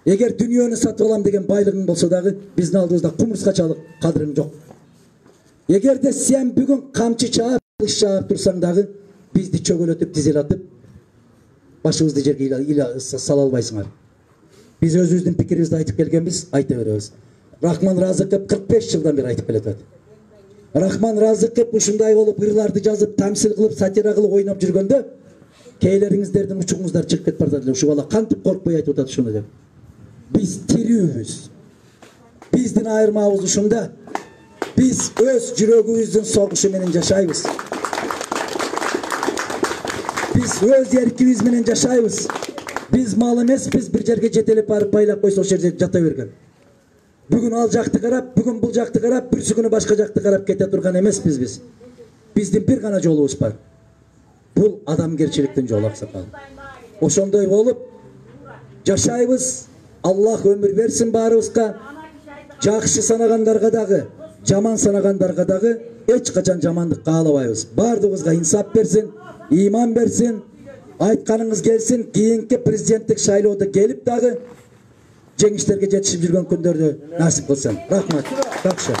Эгер дүйнөнү сатып алам деген байлыгың болсо дагы биздин алдыбызда кумурскачалык кадырың жок. Эгер де сен бүгүн камчы чаап, кылыч чаап турсаң дагы бизди чөгөлөтүп, тизелатып, башыбызды жерге сала албайсыңар. Биз өзүбүздүн пикирибизди айтып келгенбиз, айта беребиз. Рахман Разыков 45 жылдан бери айтып келет. Рахман Разыков ушундай болуп ырларды жазып, тамсил кылып, сатира кылып ойноп жүргөндө кейлериңиздердин учугуңуздар чыгып кетип барат. Ушу бала кантип коркпой айтып атат ушуну деп. Биз тирүүбүз. Биздин айырмабыз ушунда. Биз өз жүрөгүбүздүн согушу менен жашайбыз. Биз өз эркибиз менен жашайбыз. Биз мал эмеспиз, бир жерге жетелеп барып байлап койсо ошол жерде жата берген. Бүгүн ал жакты карап, бүгүн бул жакты карап, бүрсү күнү башка жакты карап кете турган эмеспиз биз. Биздин бир гана жолубуз бар. Бул адамгерчиликтин жолу, аксакал. Ошондой болуп жашайбыз. Аллах өмүр берсин баарыбызга. Жакшы санагандарга дагы, жаман санагандарга дагы эч качан жамандык каалабайбыз. Бардыгыбызга инсап берсин, ыйман берсин. Айтканыңыз келсин, кийинки президенттик шайлоодо келип дагы жеңиштерге жетишип жүргөн күндөрдү насип кылсын. Рахмат. Жакшы.